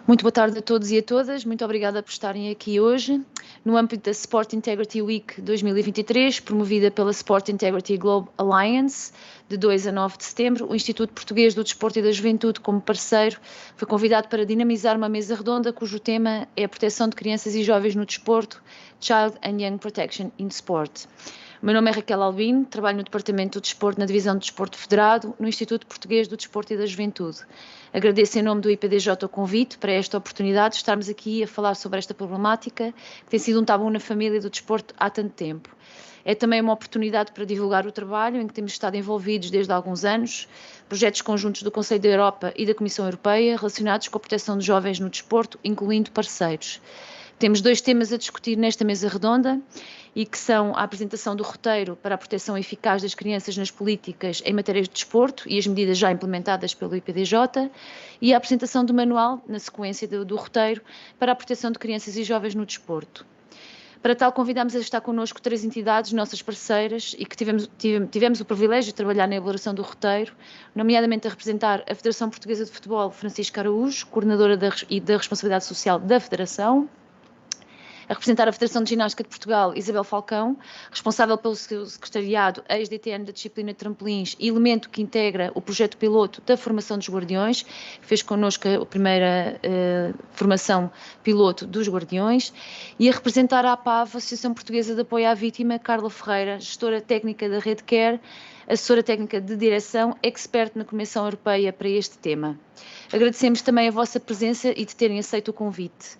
Muito boa tarde a todos e a todas, muito obrigada por estarem aqui hoje. No âmbito da Sport Integrity Week 2023, promovida pela Sport Integrity Globe Alliance, de 2 a 9 de setembro, o Instituto Português do Desporto e da Juventude, como parceiro, foi convidado para dinamizar uma mesa redonda cujo tema é a proteção de crianças e jovens no desporto, Child and Young Protection in Sport. O meu nome é Raquel Albino, trabalho no Departamento do Desporto na Divisão do Desporto Federado, no Instituto Português do Desporto e da Juventude. Agradeço em nome do IPDJ o convite para esta oportunidade de estarmos aqui a falar sobre esta problemática, que tem sido um tabu na família do desporto há tanto tempo. É também uma oportunidade para divulgar o trabalho em que temos estado envolvidos desde há alguns anos, projetos conjuntos do Conselho da Europa e da Comissão Europeia relacionados com a proteção de jovens no desporto, incluindo parceiros. Temos dois temas a discutir nesta mesa redonda e que são a apresentação do roteiro para a proteção eficaz das crianças nas políticas em matéria de desporto e as medidas já implementadas pelo IPDJ e a apresentação do manual, na sequência do roteiro, para a proteção de crianças e jovens no desporto. Para tal, convidamos a estar connosco 3 entidades, nossas parceiras, e que tivemos o privilégio de trabalhar na elaboração do roteiro, nomeadamente a representar a Federação Portuguesa de Futebol, Francisca Araújo, coordenadora da Responsabilidade Social da Federação, a representar a Federação de Ginástica de Portugal, Isabel Falcão, responsável pelo seu secretariado, ex-DTN da disciplina de trampolins, elemento que integra o projeto piloto da formação dos guardiões, que fez connosco a primeira formação piloto dos guardiões, e a representar a APAV, Associação Portuguesa de Apoio à Vítima, Carla Ferreira, gestora técnica da Rede Care, assessora técnica de direção, expert na Comissão Europeia para este tema. Agradecemos também a vossa presença e de terem aceito o convite.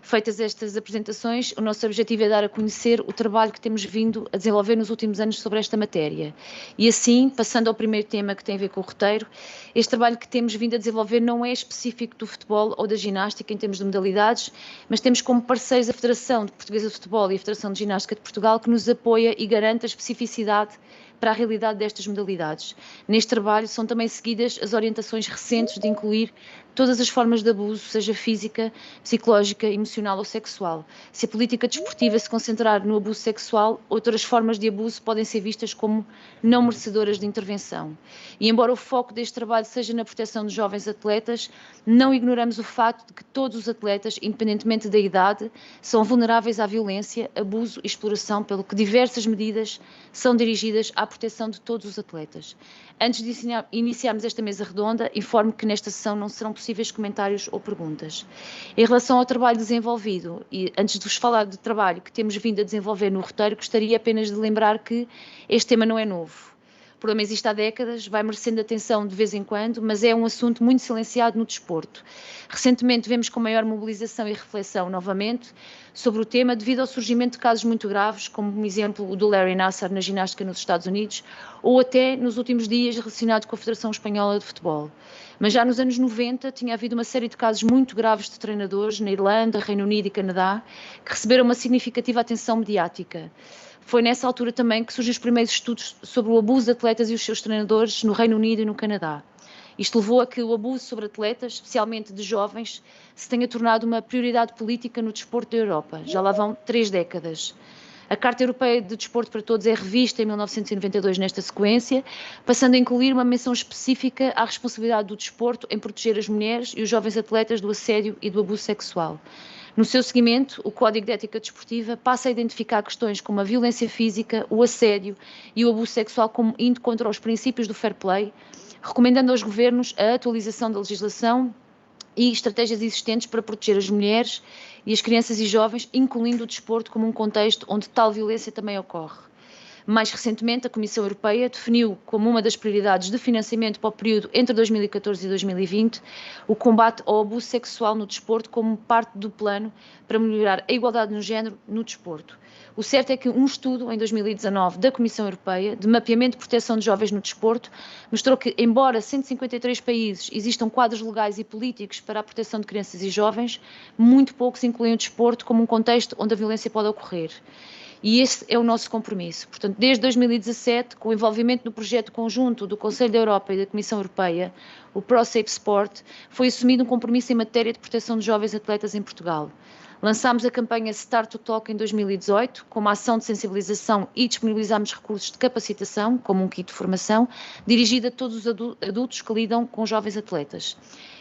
Feitas estas apresentações, o nosso objetivo é dar a conhecer o trabalho que temos vindo a desenvolver nos últimos anos sobre esta matéria. E assim, passando ao primeiro tema que tem a ver com o roteiro, este trabalho que temos vindo a desenvolver não é específico do futebol ou da ginástica em termos de modalidades, mas temos como parceiros a Federação Portuguesa de Futebol e a Federação de Ginástica de Portugal, que nos apoia e garante a especificidade para a realidade destas modalidades. Neste trabalho são também seguidas as orientações recentes de incluir todas as formas de abuso, seja física, psicológica, emocional ou sexual. Se a política desportiva se concentrar no abuso sexual, outras formas de abuso podem ser vistas como não merecedoras de intervenção. E embora o foco deste trabalho seja na proteção de jovens atletas, não ignoramos o facto de que todos os atletas, independentemente da idade, são vulneráveis à violência, abuso e exploração, pelo que diversas medidas são dirigidas à proteção de todos os atletas. Antes de iniciarmos esta mesa redonda, informo que nesta sessão não serão possíveis comentários ou perguntas. Em relação ao trabalho desenvolvido, e antes de vos falar do trabalho que temos vindo a desenvolver no roteiro, gostaria apenas de lembrar que este tema não é novo. O problema existe há décadas, vai merecendo atenção de vez em quando, mas é um assunto muito silenciado no desporto. Recentemente vemos com maior mobilização e reflexão novamente sobre o tema devido ao surgimento de casos muito graves, como por exemplo o do Larry Nassar na ginástica nos Estados Unidos, ou até nos últimos dias relacionado com a Federação Espanhola de Futebol. Mas já nos anos 90 tinha havido uma série de casos muito graves de treinadores na Irlanda, Reino Unido e Canadá, que receberam uma significativa atenção mediática. Foi nessa altura também que surgiram os primeiros estudos sobre o abuso de atletas e os seus treinadores no Reino Unido e no Canadá. Isto levou a que o abuso sobre atletas, especialmente de jovens, se tenha tornado uma prioridade política no desporto da Europa. Já lá vão 3 décadas. A Carta Europeia de Desporto para Todos é revista em 1992 nesta sequência, passando a incluir uma menção específica à responsabilidade do desporto em proteger as mulheres e os jovens atletas do assédio e do abuso sexual. No seu seguimento, o Código de Ética Desportiva passa a identificar questões como a violência física, o assédio e o abuso sexual como indo contra os princípios do fair play, recomendando aos governos a atualização da legislação e estratégias existentes para proteger as mulheres e as crianças e jovens, incluindo o desporto como um contexto onde tal violência também ocorre. Mais recentemente, a Comissão Europeia definiu como uma das prioridades de financiamento para o período entre 2014 e 2020 o combate ao abuso sexual no desporto como parte do plano para melhorar a igualdade no género no desporto. O certo é que um estudo em 2019 da Comissão Europeia de mapeamento de proteção de jovens no desporto mostrou que, embora 153 países existam quadros legais e políticos para a proteção de crianças e jovens, muito poucos incluem o desporto como um contexto onde a violência pode ocorrer. E esse é o nosso compromisso. Portanto, desde 2017, com o envolvimento no projeto conjunto do Conselho da Europa e da Comissão Europeia, o ProSafe Sport, foi assumido um compromisso em matéria de proteção de jovens atletas em Portugal. Lançámos a campanha Start to Talk em 2018, com uma ação de sensibilização e disponibilizámos recursos de capacitação, como um kit de formação, dirigido a todos os adultos que lidam com jovens atletas.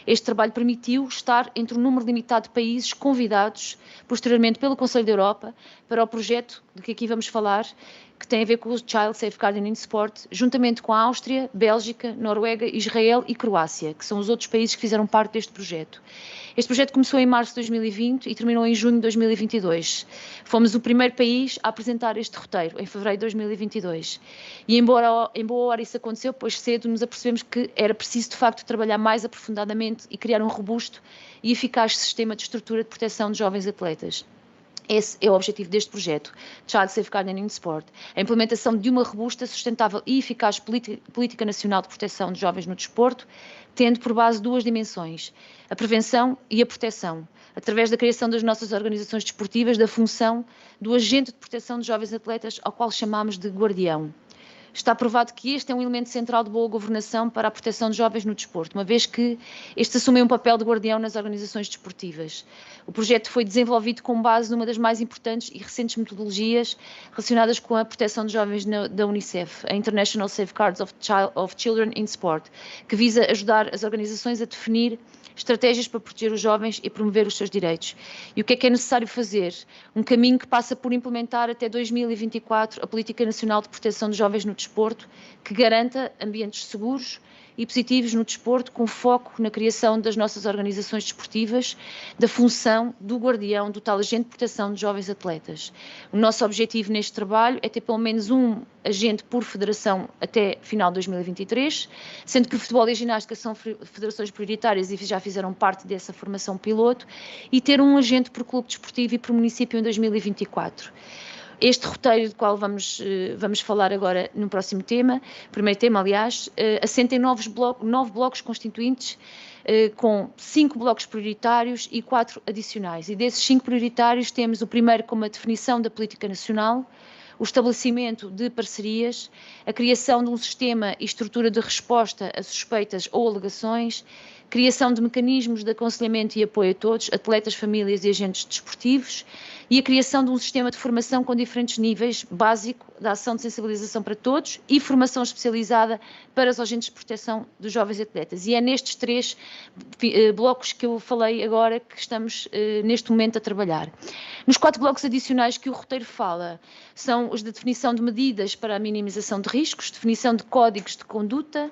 Este trabalho permitiu estar entre um número limitado de países convidados, posteriormente pelo Conselho da Europa, para o projeto de que aqui vamos falar, que tem a ver com o Child Safeguarding in Sport, juntamente com a Áustria, Bélgica, Noruega, Israel e Croácia, que são os outros países que fizeram parte deste projeto. Este projeto começou em março de 2020 e terminou em junho de 2022. Fomos o primeiro país a apresentar este roteiro, em fevereiro de 2022. E em boa hora isso aconteceu, pois cedo nos apercebemos que era preciso, de facto, trabalhar mais aprofundadamente e criar um robusto e eficaz sistema de estrutura de proteção de jovens atletas. Esse é o objetivo deste projeto, Child Safeguarding in Sport, a implementação de uma robusta, sustentável e eficaz política nacional de proteção de jovens no desporto, tendo por base duas dimensões, a prevenção e a proteção, através da criação das nossas organizações desportivas, da função do agente de proteção de jovens atletas, ao qual chamamos de guardião. Está provado que este é um elemento central de boa governação para a proteção de jovens no desporto, uma vez que este assume um papel de guardião nas organizações desportivas. O projeto foi desenvolvido com base numa das mais importantes e recentes metodologias relacionadas com a proteção de jovens da Unicef, a International Safeguards of Children in Sport, que visa ajudar as organizações a definir estratégias para proteger os jovens e promover os seus direitos. E o que é necessário fazer? Um caminho que passa por implementar até 2024 a Política Nacional de Proteção de Jovens no Desporto, que garanta ambientes seguros e positivos no desporto, com foco na criação das nossas organizações desportivas, da função do guardião, do tal agente de proteção de jovens atletas. O nosso objetivo neste trabalho é ter pelo menos um agente por federação até final de 2023, sendo que o futebol e a ginástica são federações prioritárias e já fizeram parte dessa formação piloto, e ter um agente por clube desportivo e por município em 2024. Este roteiro do qual vamos falar agora no próximo tema, primeiro tema, aliás, assenta em 9 blocos constituintes, com 5 blocos prioritários e 4 adicionais. E desses 5 prioritários temos o primeiro como a definição da política nacional, o estabelecimento de parcerias, a criação de um sistema e estrutura de resposta a suspeitas ou alegações, criação de mecanismos de aconselhamento e apoio a todos, atletas, famílias e agentes desportivos, e a criação de um sistema de formação com diferentes níveis, básico, da ação de sensibilização para todos e formação especializada para os agentes de proteção dos jovens atletas. E é nestes 3 blocos que eu falei agora que estamos neste momento a trabalhar. Nos 4 blocos adicionais que o roteiro fala, são os de definição de medidas para a minimização de riscos, definição de códigos de conduta,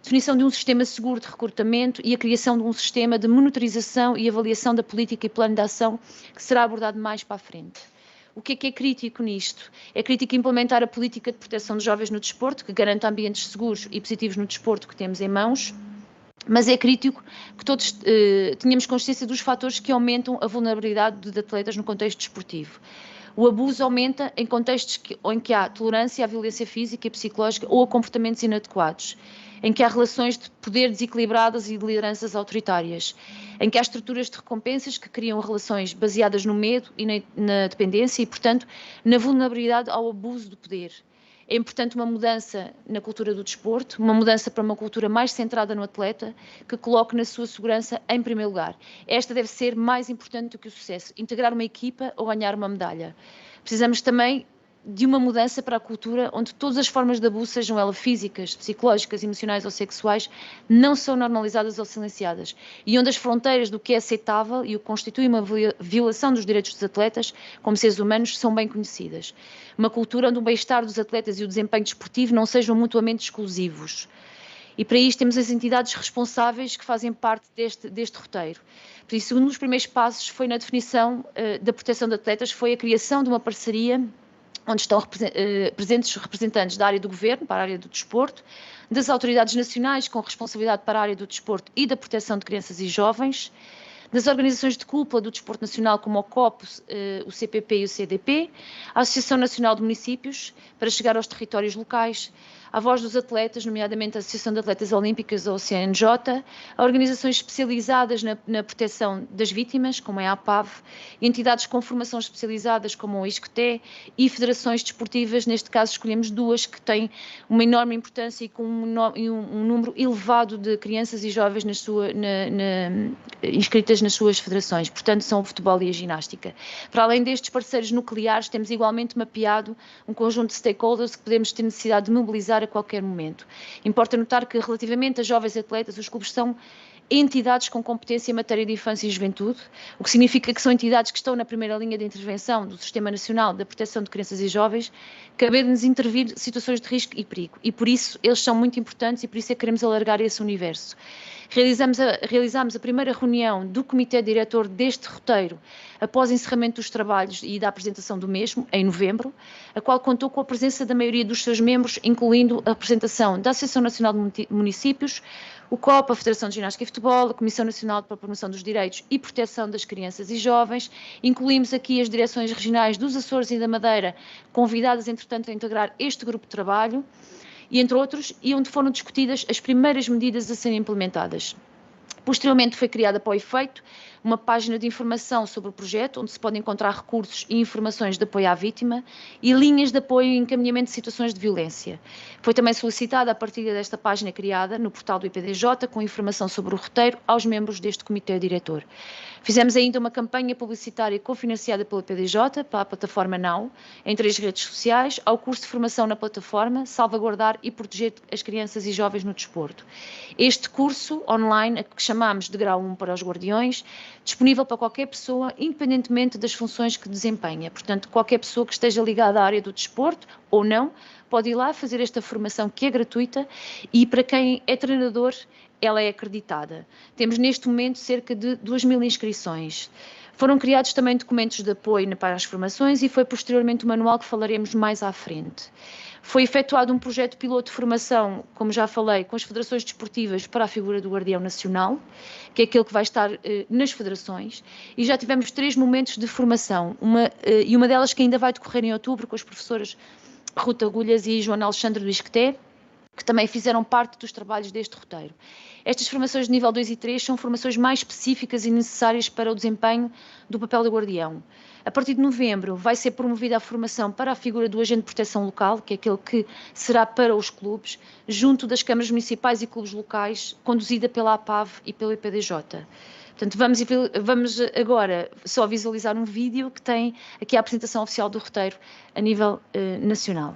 definição de um sistema seguro de recrutamento e a criação de um sistema de monitorização e avaliação da política e plano de ação, que será abordado mais para a frente. O que é crítico nisto? É crítico implementar a política de proteção de jovens no desporto, que garanta ambientes seguros e positivos no desporto que temos em mãos, mas é crítico que todos tenhamos consciência dos fatores que aumentam a vulnerabilidade de atletas no contexto desportivo. O abuso aumenta em contextos em que há tolerância à violência física e psicológica ou a comportamentos inadequados, em que há relações de poder desequilibradas e de lideranças autoritárias, em que há estruturas de recompensas que criam relações baseadas no medo e na dependência e, portanto, na vulnerabilidade ao abuso do poder. É importante uma mudança na cultura do desporto, uma mudança para uma cultura mais centrada no atleta, que coloque na sua segurança em primeiro lugar. Esta deve ser mais importante do que o sucesso, integrar uma equipa ou ganhar uma medalha. Precisamos também de uma mudança para a cultura onde todas as formas de abuso, sejam elas físicas, psicológicas, emocionais ou sexuais, não são normalizadas ou silenciadas, e onde as fronteiras do que é aceitável e o que constitui uma violação dos direitos dos atletas como seres humanos são bem conhecidas. Uma cultura onde o bem-estar dos atletas e o desempenho desportivo não sejam mutuamente exclusivos. E para isto temos as entidades responsáveis que fazem parte deste roteiro. Por isso, um dos primeiros passos foi na definição da proteção de atletas, foi a criação de uma parceria onde estão presentes representantes da área do governo, para a área do desporto, das autoridades nacionais com responsabilidade para a área do desporto e da proteção de crianças e jovens, das organizações de cúpula do desporto nacional como o COP, o CPP e o CDP, a Associação Nacional de Municípios, para chegar aos territórios locais, a voz dos atletas, nomeadamente a Associação de Atletas Olímpicas, ou CNJ, a organizações especializadas na proteção das vítimas, como é a APAV, entidades com formação especializadas, como o ISCTE, e federações desportivas, neste caso escolhemos 2 que têm uma enorme importância e com um número elevado de crianças e jovens inscritas nas suas federações, portanto são o futebol e a ginástica. Para além destes parceiros nucleares, temos igualmente mapeado um conjunto de stakeholders que podemos ter necessidade de mobilizar a qualquer momento. Importa notar que, relativamente a jovens atletas, os clubes são entidades com competência em matéria de infância e juventude, o que significa que são entidades que estão na primeira linha de intervenção do Sistema Nacional da Proteção de Crianças e Jovens, cabendo-nos intervir situações de risco e perigo. E por isso eles são muito importantes e por isso é que queremos alargar esse universo. Realizámos a primeira reunião do Comitê Diretor deste roteiro após o encerramento dos trabalhos e da apresentação do mesmo, em novembro, a qual contou com a presença da maioria dos seus membros, incluindo a representação da Associação Nacional de Municípios, o COP, a Federação de Ginástica e Futebol, a Comissão Nacional para a Promoção dos Direitos e Proteção das Crianças e Jovens. Incluímos aqui as direções regionais dos Açores e da Madeira, convidadas, entretanto, a integrar este grupo de trabalho, e entre outros, e onde foram discutidas as primeiras medidas a serem implementadas. Posteriormente foi criada para o efeito uma página de informação sobre o projeto, onde se podem encontrar recursos e informações de apoio à vítima e linhas de apoio e encaminhamento de situações de violência. Foi também solicitada a partilha desta página criada no portal do IPDJ com informação sobre o roteiro aos membros deste comitê diretor. Fizemos ainda uma campanha publicitária cofinanciada pelo IPDJ para a plataforma Now, em 3 redes sociais, ao curso de formação na plataforma Salvaguardar e Proteger as Crianças e Jovens no Desporto. Este curso online, que chamamos de grau 1 para os guardiões, disponível para qualquer pessoa, independentemente das funções que desempenha. Portanto, qualquer pessoa que esteja ligada à área do desporto ou não, pode ir lá fazer esta formação que é gratuita e para quem é treinador, ela é acreditada. Temos neste momento cerca de 2.000 inscrições. Foram criados também documentos de apoio para as formações e foi posteriormente o manual que falaremos mais à frente. Foi efetuado um projeto piloto de formação, como já falei, com as federações desportivas para a figura do Guardião Nacional, que é aquele que vai estar nas federações, e já tivemos 3 momentos de formação, uma delas que ainda vai decorrer em outubro com as professoras Ruta Agulhas e Joana Alexandre do Isqueté, que também fizeram parte dos trabalhos deste roteiro. Estas formações de nível 2 e 3 são formações mais específicas e necessárias para o desempenho do papel do guardião. A partir de novembro vai ser promovida a formação para a figura do agente de proteção local, que é aquele que será para os clubes, junto das câmaras municipais e clubes locais, conduzida pela APAV e pelo IPDJ. Portanto, vamos agora só visualizar um vídeo que tem aqui a apresentação oficial do roteiro a nível nacional.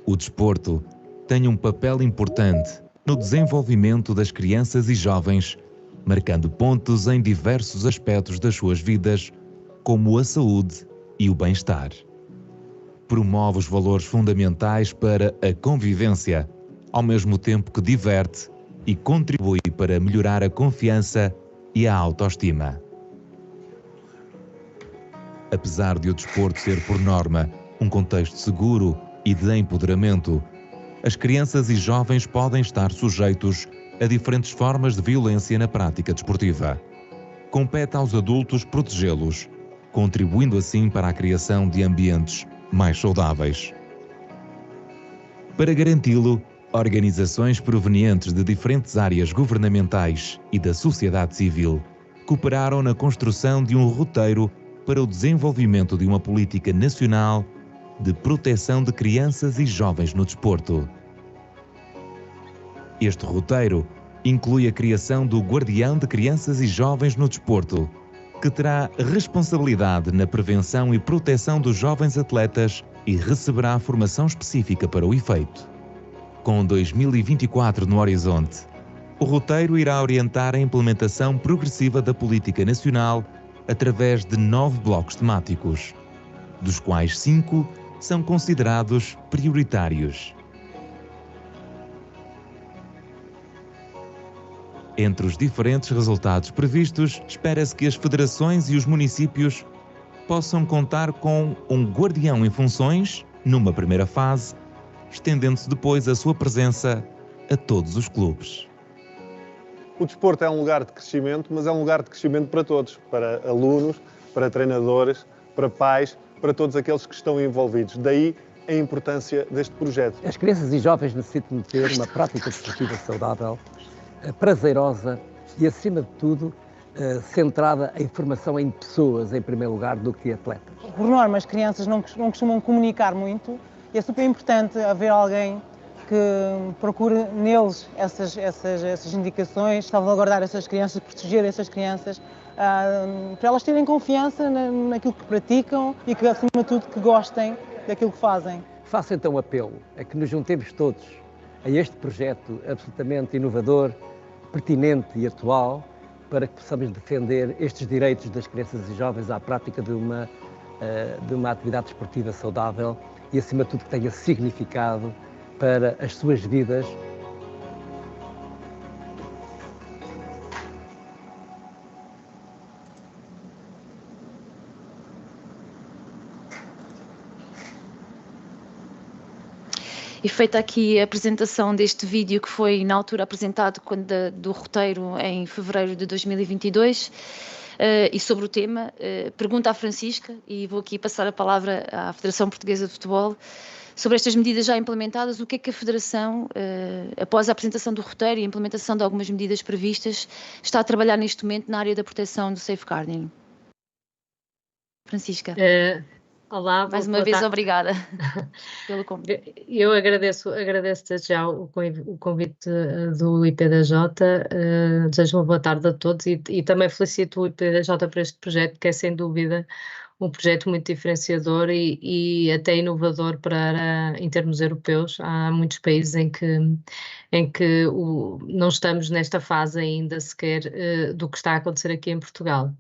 O desporto tem um papel importante no desenvolvimento das crianças e jovens, marcando pontos em diversos aspectos das suas vidas, como a saúde e o bem-estar. Promove os valores fundamentais para a convivência, ao mesmo tempo que diverte e contribui para melhorar a confiança e a autoestima. Apesar de o desporto ser, por norma, um contexto seguro e de empoderamento, as crianças e jovens podem estar sujeitos a diferentes formas de violência na prática desportiva. Compete aos adultos protegê-los, contribuindo assim para a criação de ambientes mais saudáveis. Para garanti-lo, organizações provenientes de diferentes áreas governamentais e da sociedade civil cooperaram na construção de um roteiro para o desenvolvimento de uma política nacional de proteção de crianças e jovens no desporto. Este roteiro inclui a criação do Guardião de Crianças e Jovens no Desporto, que terá responsabilidade na prevenção e proteção dos jovens atletas e receberá formação específica para o efeito. Com 2024 no horizonte, o roteiro irá orientar a implementação progressiva da política nacional através de 9 blocos temáticos, dos quais 5 são considerados prioritários. Entre os diferentes resultados previstos, espera-se que as federações e os municípios possam contar com um guardião em funções, numa primeira fase, estendendo-se depois a sua presença a todos os clubes. O desporto é um lugar de crescimento, mas é um lugar de crescimento para todos, para alunos, para treinadores, para pais, para todos aqueles que estão envolvidos. Daí a importância deste projeto. As crianças e jovens necessitam de ter uma prática desportiva saudável, prazerosa e, acima de tudo, centrada em formação em pessoas, em primeiro lugar, do que atletas. Por norma, as crianças não costumam comunicar muito e é super importante haver alguém que procure neles essas indicações, salvaguardar essas crianças, proteger essas crianças, para elas terem confiança naquilo que praticam e que, acima de tudo, que gostem daquilo que fazem. Faço então apelo a que nos juntemos todos a este projeto absolutamente inovador, pertinente e atual, para que possamos defender estes direitos das crianças e jovens à prática de uma atividade desportiva saudável e, acima de tudo, que tenha significado para as suas vidas. E feita aqui a apresentação deste vídeo que foi na altura apresentado do roteiro em fevereiro de 2022 e sobre o tema, pergunta à Francisca, e vou aqui passar a palavra à Federação Portuguesa de Futebol, sobre estas medidas já implementadas, o que é que a Federação, após a apresentação do roteiro e a implementação de algumas medidas previstas, está a trabalhar neste momento na área da proteção do safeguarding? Francisca. Olá, mais uma vez obrigada pelo convite. Eu agradeço já o convite do IPDJ, desejo uma boa tarde a todos e também felicito o IPDJ por este projeto, que é sem dúvida um projeto muito diferenciador e até inovador em termos europeus. Há muitos países em que não estamos nesta fase ainda sequer do que está a acontecer aqui em Portugal.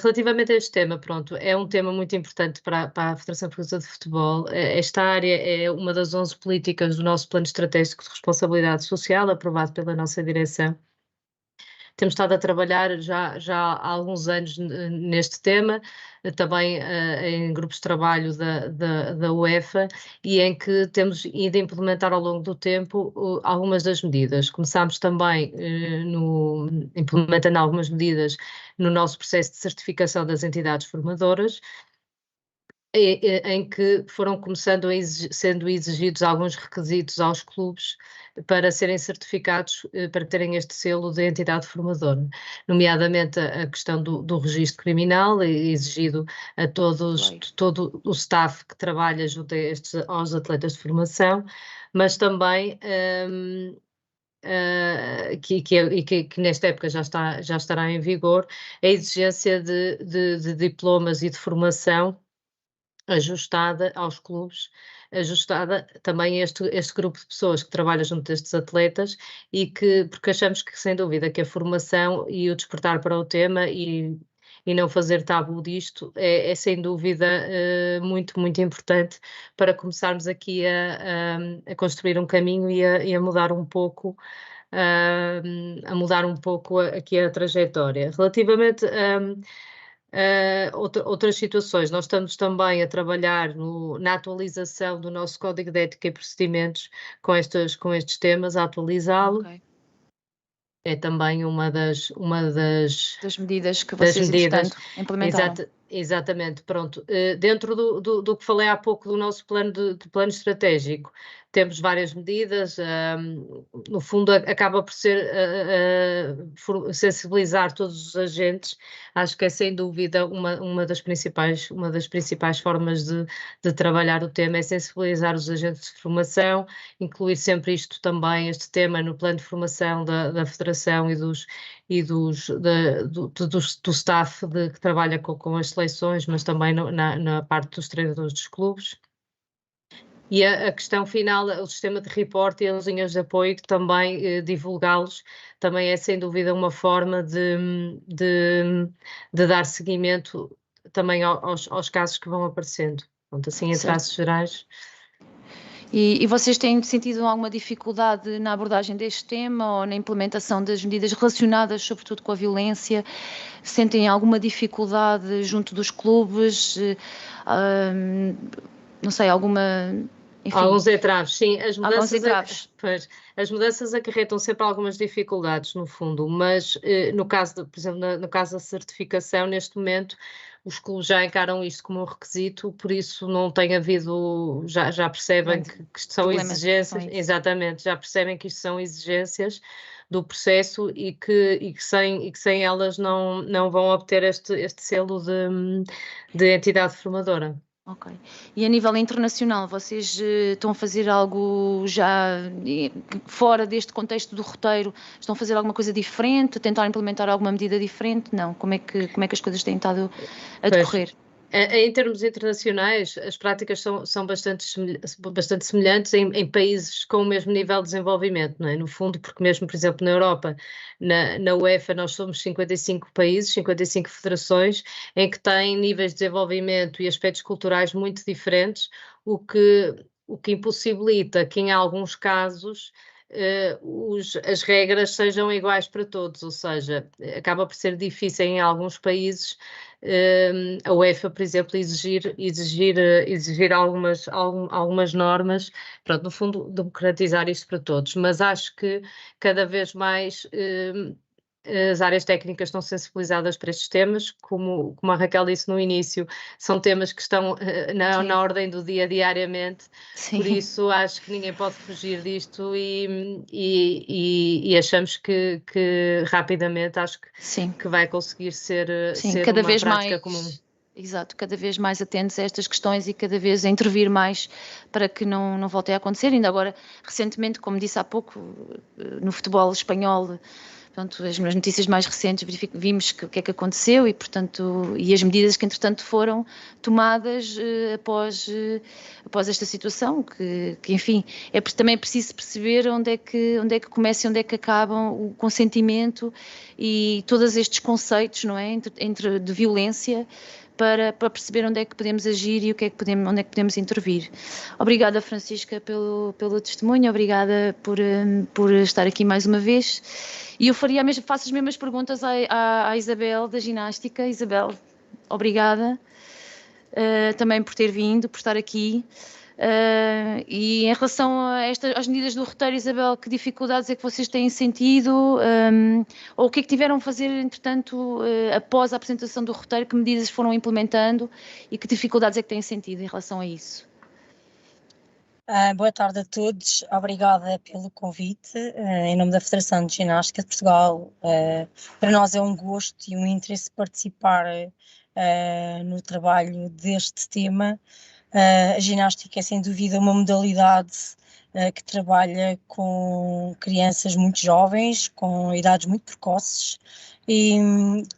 Relativamente a este tema, pronto, é um tema muito importante para a Federação Portuguesa de Futebol. Esta área é uma das 11 políticas do nosso Plano Estratégico de Responsabilidade Social, aprovado pela nossa direção. Temos estado a trabalhar já há alguns anos neste tema, também em grupos de trabalho da UEFA, e em que temos ido implementar ao longo do tempo algumas das medidas. Começámos também implementando algumas medidas no nosso processo de certificação das entidades formadoras, em que foram começando sendo exigidos alguns requisitos aos clubes para serem certificados, para terem este selo de entidade formadora, nomeadamente a questão do registro criminal, exigido a todo o staff que trabalha junto aos atletas de formação, mas também que nesta época já estará em vigor, a exigência de diplomas e de formação ajustada aos clubes, ajustada também a este grupo de pessoas que trabalha junto destes atletas porque achamos que, sem dúvida, que a formação e o despertar para o tema e não fazer tabu disto é sem dúvida muito, muito importante para começarmos aqui a construir um caminho e a mudar um pouco aqui a trajetória. Relativamente outras situações, nós estamos também a trabalhar na atualização do nosso Código de Ética e Procedimentos com estes temas, a atualizá-lo. Okay. É também uma das medidas que vocês, entretanto, implementaram. Exatamente, pronto. Dentro do que falei há pouco do nosso plano estratégico, temos várias medidas, no fundo acaba por ser sensibilizar todos os agentes. Acho que é sem dúvida uma das principais formas de trabalhar o tema, é sensibilizar os agentes de formação, incluir sempre este tema no plano de formação da Federação do staff que trabalha com as seleções, mas também na parte dos treinadores dos clubes. E a questão final, o sistema de reporte e as linhas de apoio, que também divulgá-los, também é sem dúvida uma forma de dar seguimento também aos casos que vão aparecendo. Pronto, assim, em traços gerais. E vocês têm sentido alguma dificuldade na abordagem deste tema ou na implementação das medidas relacionadas, sobretudo com a violência? Sentem alguma dificuldade junto dos clubes? Não sei, enfim. Alguns entraves, sim. As mudanças acarretam sempre algumas dificuldades, no fundo, mas no caso, por exemplo, no caso da certificação, neste momento, os clubes já encaram isto como um requisito, por isso não tem havido, já percebem que isto são exigências, exatamente, já percebem que isto são exigências do processo e que sem elas não vão obter este selo de entidade formadora. Ok. E a nível internacional, vocês estão a fazer algo já fora deste contexto do roteiro? Estão a fazer alguma coisa diferente? A tentar implementar alguma medida diferente? Não? Como é que as coisas têm estado a decorrer? Em termos internacionais, as práticas são bastante semelhantes em países com o mesmo nível de desenvolvimento, não é? No fundo, porque mesmo, por exemplo, na Europa, na UEFA, nós somos 55 países, 55 federações, em que têm níveis de desenvolvimento e aspectos culturais muito diferentes, o que impossibilita que, em alguns casos, as regras sejam iguais para todos, ou seja, acaba por ser difícil em alguns países a UEFA, por exemplo, exigir algumas normas, pronto, no fundo, democratizar isto para todos, mas acho que cada vez mais as áreas técnicas estão sensibilizadas para estes temas, como a Raquel disse no início, são temas que estão na ordem do dia diariamente, Sim. Por isso acho que ninguém pode fugir disto e achamos que rapidamente acho que vai conseguir ser cada uma vez prática mais comum. Exato, cada vez mais atentos a estas questões e cada vez a intervir mais para que não voltem a acontecer. Ainda agora, recentemente, como disse há pouco, no futebol espanhol, portanto, as notícias mais recentes vimos o que é que aconteceu e, portanto, e as medidas que, entretanto, foram tomadas após esta situação, que enfim, também é preciso perceber onde é que começa e onde é que acabam o consentimento e todos estes conceitos, não é, de violência, para perceber onde é que podemos agir e onde é que podemos intervir. Obrigada, Francisca, pelo testemunho, obrigada por estar aqui mais uma vez. E eu faço as mesmas perguntas à Isabel, da ginástica. Isabel, obrigada também por ter vindo, por estar aqui. E em relação às medidas do roteiro, Isabel, que dificuldades é que vocês têm sentido? Ou o que é que tiveram a fazer, entretanto, após a apresentação do roteiro? Que medidas foram implementando e que dificuldades é que têm sentido em relação a isso? Boa tarde a todos, obrigada pelo convite. Em nome da Federação de Ginástica de Portugal, para nós é um gosto e um interesse participar no trabalho deste tema. A ginástica é sem dúvida uma modalidade que trabalha com crianças muito jovens, com idades muito precoces, e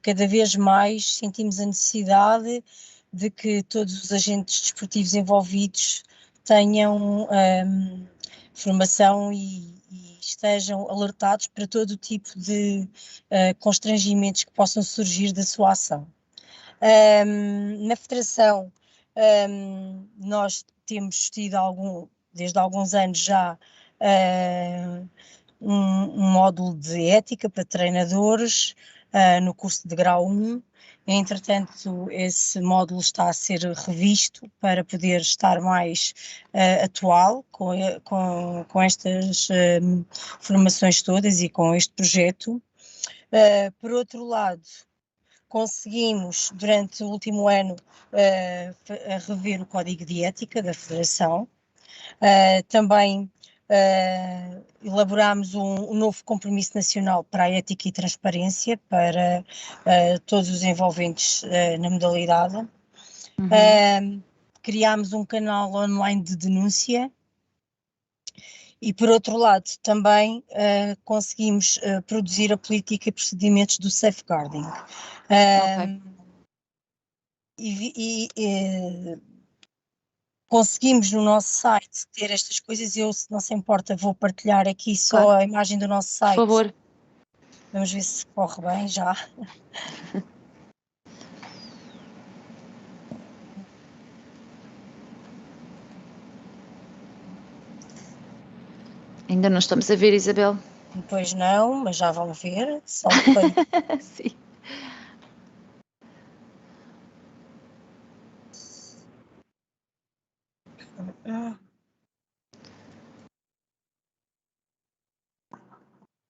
cada vez mais sentimos a necessidade de que todos os agentes desportivos envolvidos tenham formação e estejam alertados para todo o tipo de constrangimentos que possam surgir da sua ação. Na Federação, nós temos tido desde alguns anos já um módulo de ética para treinadores no curso de grau 1. Entretanto, esse módulo está a ser revisto para poder estar mais atual com estas formações todas e com este projeto. Por outro lado, conseguimos, durante o último ano, rever o Código de Ética da Federação. Também elaborámos um novo compromisso nacional para a ética e transparência para todos os envolventes na modalidade. Criámos um canal online de denúncia. E, por outro lado, também conseguimos produzir a política e procedimentos do safeguarding. Conseguimos no nosso site ter estas coisas. Eu, se não se importa, vou partilhar aqui só a imagem do nosso site. Por favor. Vamos ver se corre bem já. Ainda não estamos a ver, Isabel? Pois não, mas já vão ver. Só um bocadinho. Sim.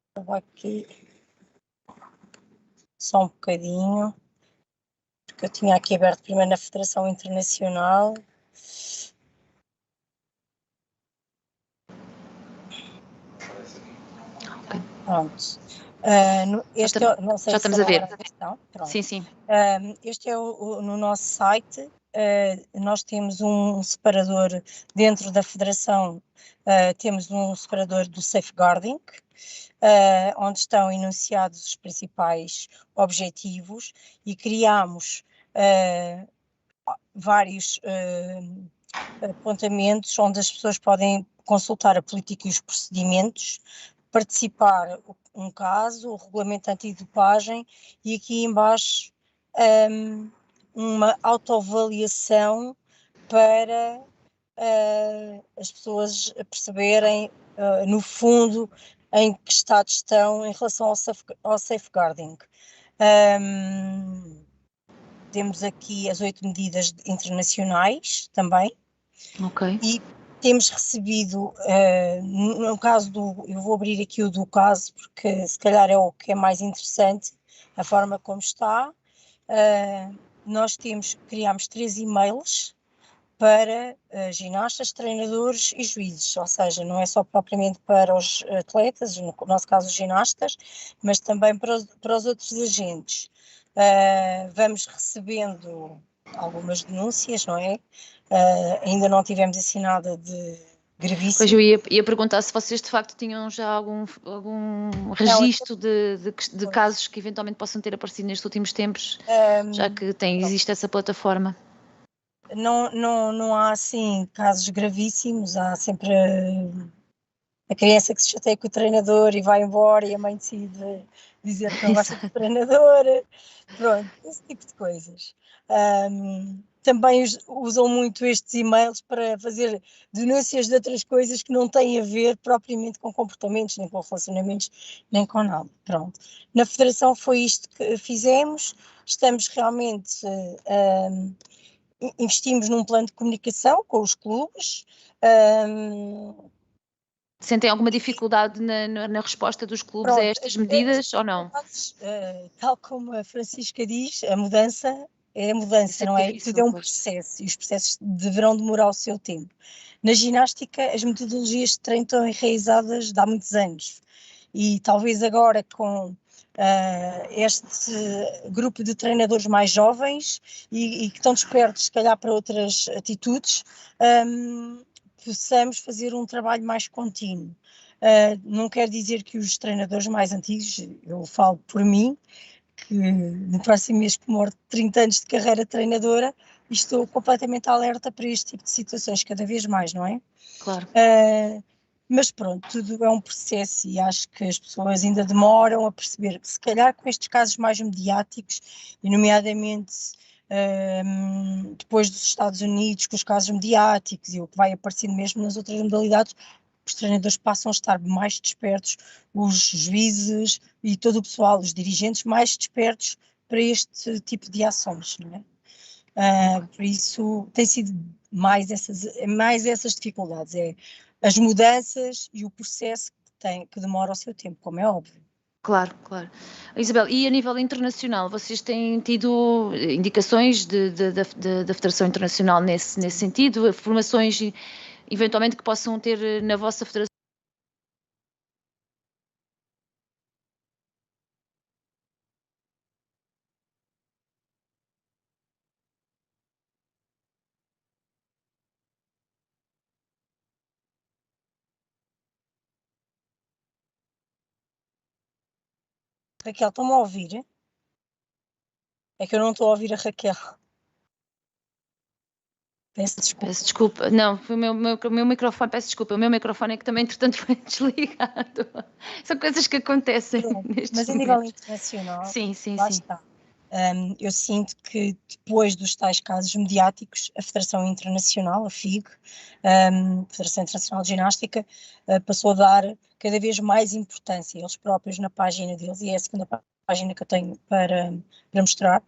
Estava aqui só um bocadinho, porque eu tinha aqui aberto primeiro na Federação Internacional. Pronto. Não sei já se estamos a ver. Pronto. Sim, sim. Este é no nosso site, nós temos um separador dentro da Federação, temos um separador do safeguarding, onde estão enunciados os principais objetivos, e criámos vários apontamentos onde as pessoas podem consultar a política e os procedimentos, participar um caso, o regulamento antidopagem, e aqui embaixo uma autoavaliação para as pessoas perceberem, no fundo, em que estado estão em relação ao safeguarding. Temos aqui as 8 medidas internacionais também. Ok. E temos recebido, no caso eu vou abrir aqui o do caso, porque se calhar é o que é mais interessante, a forma como está. Nós criámos 3 e-mails para ginastas, treinadores e juízes, ou seja, não é só propriamente para os atletas, no nosso caso os ginastas, mas também para os outros agentes. Vamos recebendo algumas denúncias, não é? Ainda não tivemos assim nada de gravíssimo. Pois eu ia perguntar se vocês de facto tinham já algum registro de casos que eventualmente possam ter aparecido nestes últimos tempos, já que existe essa plataforma. Não há assim casos gravíssimos, há sempre a criança que se chateia com o treinador e vai embora e a mãe decide dizer que não gosta do treinador, pronto, esse tipo de coisas. Também usam muito estes e-mails para fazer denúncias de outras coisas que não têm a ver propriamente com comportamentos, nem com relacionamentos, nem com nada. Pronto. Na Federação foi isto que fizemos, estamos realmente, investimos num plano de comunicação com os clubes. Sentem alguma dificuldade na resposta dos clubes a estas medidas ou não? Tal como a Francisca diz, a mudança é a mudança, não é? Tudo é um processo e os processos deverão demorar o seu tempo. Na ginástica, as metodologias de treino estão enraizadas de há muitos anos e talvez agora com este grupo de treinadores mais jovens e que estão despertos, se calhar, para outras atitudes, possamos fazer um trabalho mais contínuo. Não quer dizer que os treinadores mais antigos, eu falo por mim, que no próximo mês comemoro 30 anos de carreira treinadora e estou completamente alerta para este tipo de situações cada vez mais, não é? Claro. Mas pronto, tudo é um processo e acho que as pessoas ainda demoram a perceber que se calhar com estes casos mais mediáticos, e nomeadamente depois dos Estados Unidos, com os casos mediáticos e o que vai aparecendo mesmo nas outras modalidades, os treinadores passam a estar mais despertos, os juízes e todo o pessoal, os dirigentes, mais despertos para este tipo de ações, não é? Por isso tem sido mais essas dificuldades, as mudanças e o processo que demora o seu tempo, como é óbvio. Claro, claro. Isabel, e a nível internacional, vocês têm tido indicações da Federação Internacional nesse sentido, formações eventualmente que possam ter na vossa federação? Raquel, estão-me a ouvir? É que eu não estou a ouvir a Raquel. Peço desculpa. Não, foi o meu microfone, peço desculpa. O meu microfone é que também, entretanto, foi desligado. São coisas que acontecem nestes Mas a nível internacional, sim. Está. Eu sinto que depois dos tais casos mediáticos, a Federação Internacional, a FIG, Federação Internacional de Ginástica, passou a dar cada vez mais importância, eles próprios na página deles, e é a segunda página que eu tenho para mostrar,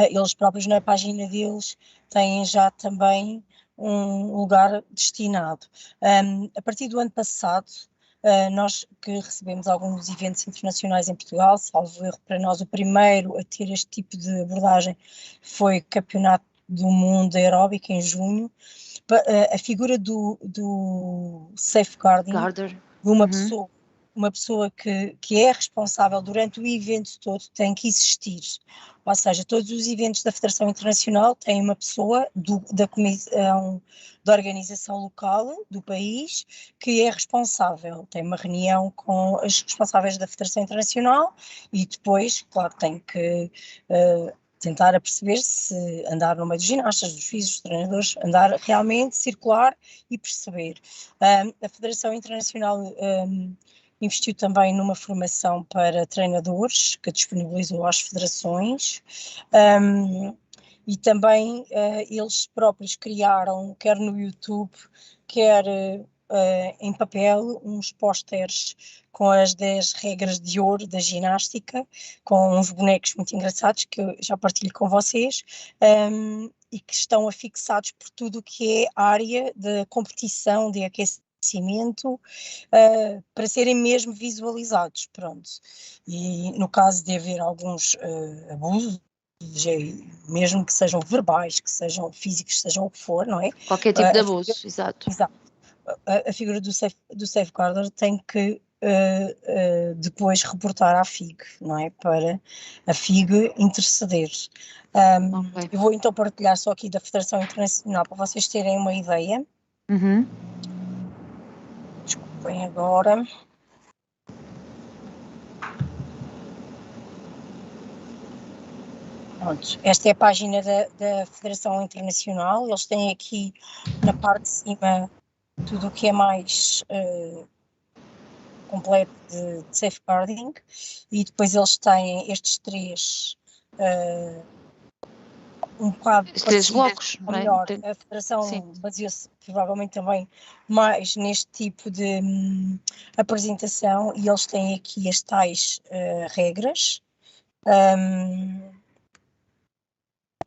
eles próprios na página deles têm já também um lugar destinado. A partir do ano passado, nós que recebemos alguns eventos internacionais em Portugal, salvo erro para nós o primeiro a ter este tipo de abordagem foi o Campeonato do Mundo Aeróbico em junho, a figura do safeguarding de uma pessoa uma pessoa que é responsável durante o evento todo tem que existir. Ou seja, todos os eventos da Federação Internacional têm uma pessoa da comissão da organização local do país que é responsável. Tem uma reunião com os responsáveis da Federação Internacional e depois, claro, tem que tentar a perceber se andar no meio dos ginastas, dos juízes, dos treinadores, andar realmente, circular e perceber. A Federação Internacional investiu também numa formação para treinadores, que disponibilizou às federações, e também eles próprios criaram, quer no YouTube, quer em papel, uns pósteres com as 10 regras de ouro da ginástica, com uns bonecos muito engraçados que eu já partilho com vocês, e que estão afixados por tudo o que é área de competição, de aquecimento, para serem mesmo visualizados, pronto. E no caso de haver alguns abusos, mesmo que sejam verbais, que sejam físicos, sejam o que for, não é? Qualquer tipo de abuso, exato. A figura do safeguarder tem que depois reportar à FIG, não é? Para a FIG interceder. Okay. Eu vou então partilhar só aqui da Federação Internacional para vocês terem uma ideia. Desculpem agora. Pronto, esta é a página da Federação Internacional. Eles têm aqui na parte de cima tudo o que é mais completo de safeguarding, e depois eles têm estes três um bocado os três blocos, ou melhor, a Federação baseou-se provavelmente também mais neste tipo de apresentação, e eles têm aqui as tais regras.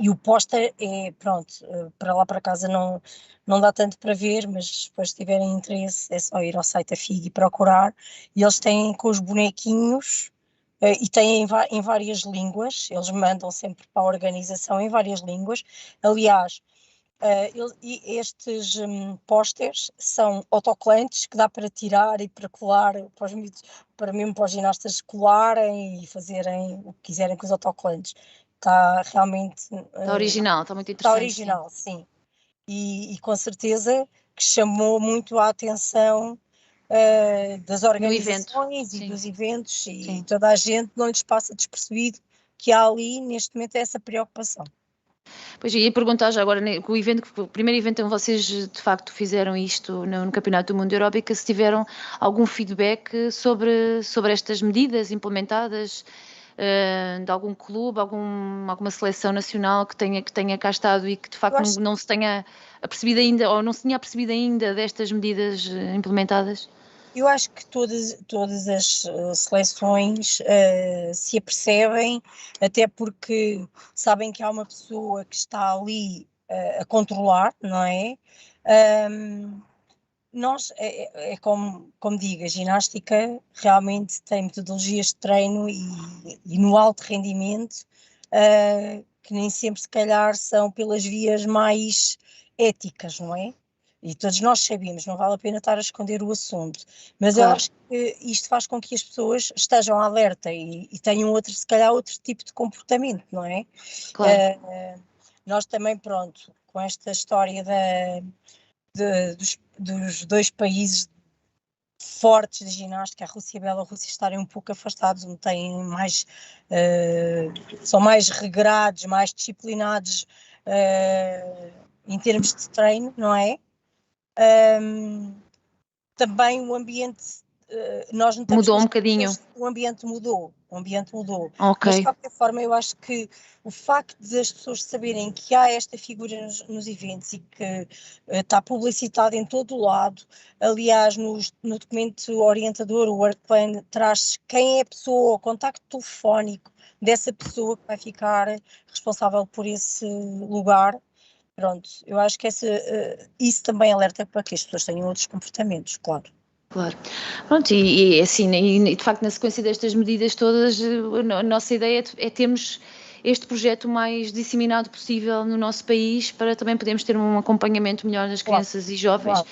E o póster é, pronto, para lá para casa não dá tanto para ver, mas depois se tiverem interesse é só ir ao site da FIG e procurar. E eles têm com os bonequinhos e têm em várias línguas, eles mandam sempre para a organização em várias línguas. Aliás, estes pósteres são autocolantes que dá para tirar e para colar, mesmo para os ginastas colarem e fazerem o que quiserem com os autocolantes. Está realmente... Está original, está muito interessante. Está original, sim. E com certeza que chamou muito a atenção das organizações e dos eventos, e toda a gente não lhes passa despercebido que há ali, neste momento, essa preocupação. Pois, ia perguntar já agora, o primeiro evento em que vocês de facto fizeram isto no Campeonato do Mundo Aeróbica, se tiveram algum feedback sobre estas medidas implementadas de algum clube, alguma seleção nacional que tenha cá estado e que de facto não se tenha apercebido ainda, ou não se tinha apercebido ainda destas medidas implementadas? Eu acho que todas as seleções se apercebem, até porque sabem que há uma pessoa que está ali a controlar, não é? Nós, como digo, a ginástica realmente tem metodologias de treino e no alto rendimento que nem sempre se calhar são pelas vias mais éticas, não é? E todos nós sabemos, não vale a pena estar a esconder o assunto, mas claro, eu acho que isto faz com que as pessoas estejam alerta e tenham se calhar outro tipo de comportamento, não é? Claro. Nós também, pronto, com esta história dos dois países fortes de ginástica, a Rússia e a Bielorrússia, estarem um pouco afastados, são mais regrados, mais disciplinados em termos de treino, não é? Também o ambiente, nós notamos mudou um bocadinho. O ambiente mudou. Okay. Mas de qualquer forma eu acho que o facto de as pessoas saberem que há esta figura nos eventos e que está publicitado em todo o lado, aliás no documento orientador, o work plan, traz quem é a pessoa, o contacto telefónico dessa pessoa que vai ficar responsável por esse lugar. Pronto, eu acho que isso também alerta para que as pessoas tenham outros comportamentos, claro. Claro. Pronto, e assim, e de facto na sequência destas medidas todas, a nossa ideia é termos este projeto o mais disseminado possível no nosso país, para também podermos ter um acompanhamento melhor das crianças e jovens.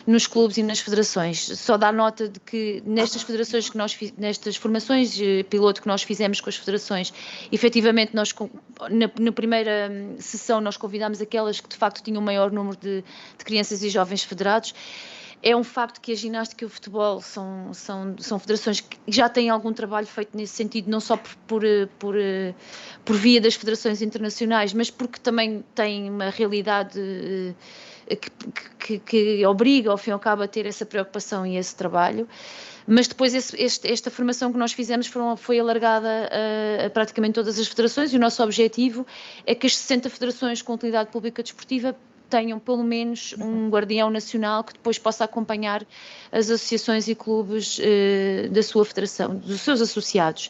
nos clubes e nas federações. Só dá nota de que nestas federações nestas formações piloto que nós fizemos com as federações, efetivamente nós na primeira sessão nós convidámos aquelas que de facto tinham o maior número de crianças e jovens federados. É um facto que a ginástica e o futebol são federações que já têm algum trabalho feito nesse sentido, não só por via das federações internacionais, mas porque também têm uma realidade que obriga, ao fim e ao cabo, a ter essa preocupação e esse trabalho. Mas depois esta formação que nós fizemos foi alargada a praticamente todas as federações, e o nosso objetivo é que as 60 federações com utilidade pública desportiva tenham pelo menos um guardião nacional que depois possa acompanhar as associações e clubes da sua federação, dos seus associados.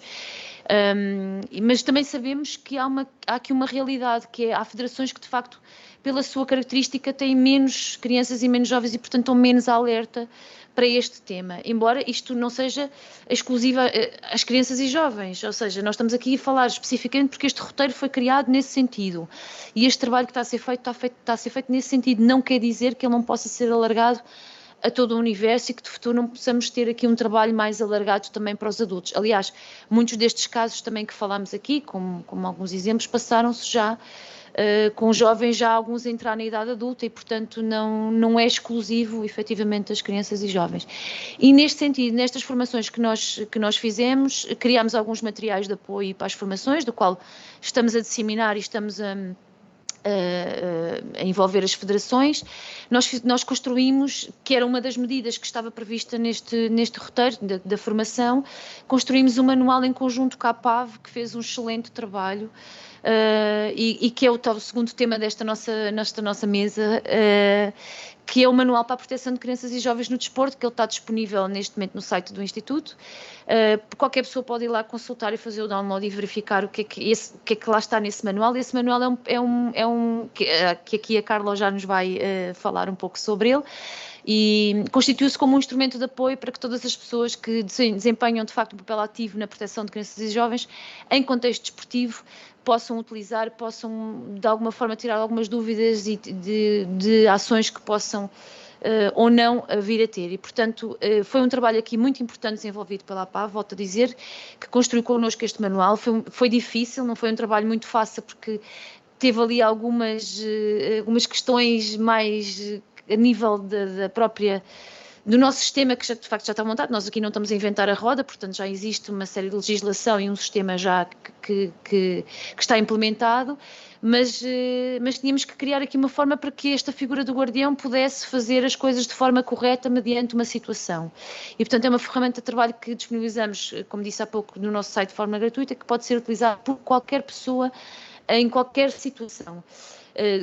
Mas também sabemos que há aqui uma realidade, que há federações que de facto, pela sua característica, têm menos crianças e menos jovens e portanto estão menos alerta para este tema, embora isto não seja exclusiva às crianças e jovens, ou seja, nós estamos aqui a falar especificamente porque este roteiro foi criado nesse sentido, e este trabalho que está a ser feito nesse sentido. Não quer dizer que ele não possa ser alargado a todo o universo e que de futuro não possamos ter aqui um trabalho mais alargado também para os adultos. Aliás, muitos destes casos também que falámos aqui, como alguns exemplos, passaram-se já com jovens já alguns a entrar na idade adulta, e portanto não é exclusivo efetivamente das crianças e jovens. E neste sentido, nestas formações que nós fizemos, criámos alguns materiais de apoio para as formações, do qual estamos a disseminar e estamos a envolver as federações. Nós construímos, que era uma das medidas que estava prevista neste roteiro da formação, construímos um manual em conjunto com a APAV, que fez um excelente trabalho, e que é o segundo tema desta nossa mesa, que é o Manual para a Proteção de Crianças e Jovens no Desporto, que ele está disponível neste momento no site do Instituto. Qualquer pessoa pode ir lá consultar e fazer o download e verificar o que é que lá está nesse manual. Esse manual que aqui a Carla já nos vai falar um pouco sobre ele, e constitui-se como um instrumento de apoio para que todas as pessoas que desempenham de facto um papel ativo na proteção de crianças e jovens em contexto desportivo possam utilizar, possam de alguma forma tirar algumas dúvidas e de ações que possam ou não vir a ter. E portanto foi um trabalho aqui muito importante desenvolvido pela APAV, volto a dizer, que construiu connosco este manual. Foi difícil, não foi um trabalho muito fácil, porque teve ali algumas questões mais a nível da própria do nosso sistema, que de facto já está montado. Nós aqui não estamos a inventar a roda, portanto já existe uma série de legislação e um sistema já que está implementado, mas tínhamos que criar aqui uma forma para que esta figura do guardião pudesse fazer as coisas de forma correta mediante uma situação. E portanto é uma ferramenta de trabalho que disponibilizamos, como disse há pouco, no nosso site de forma gratuita, que pode ser utilizada por qualquer pessoa em qualquer situação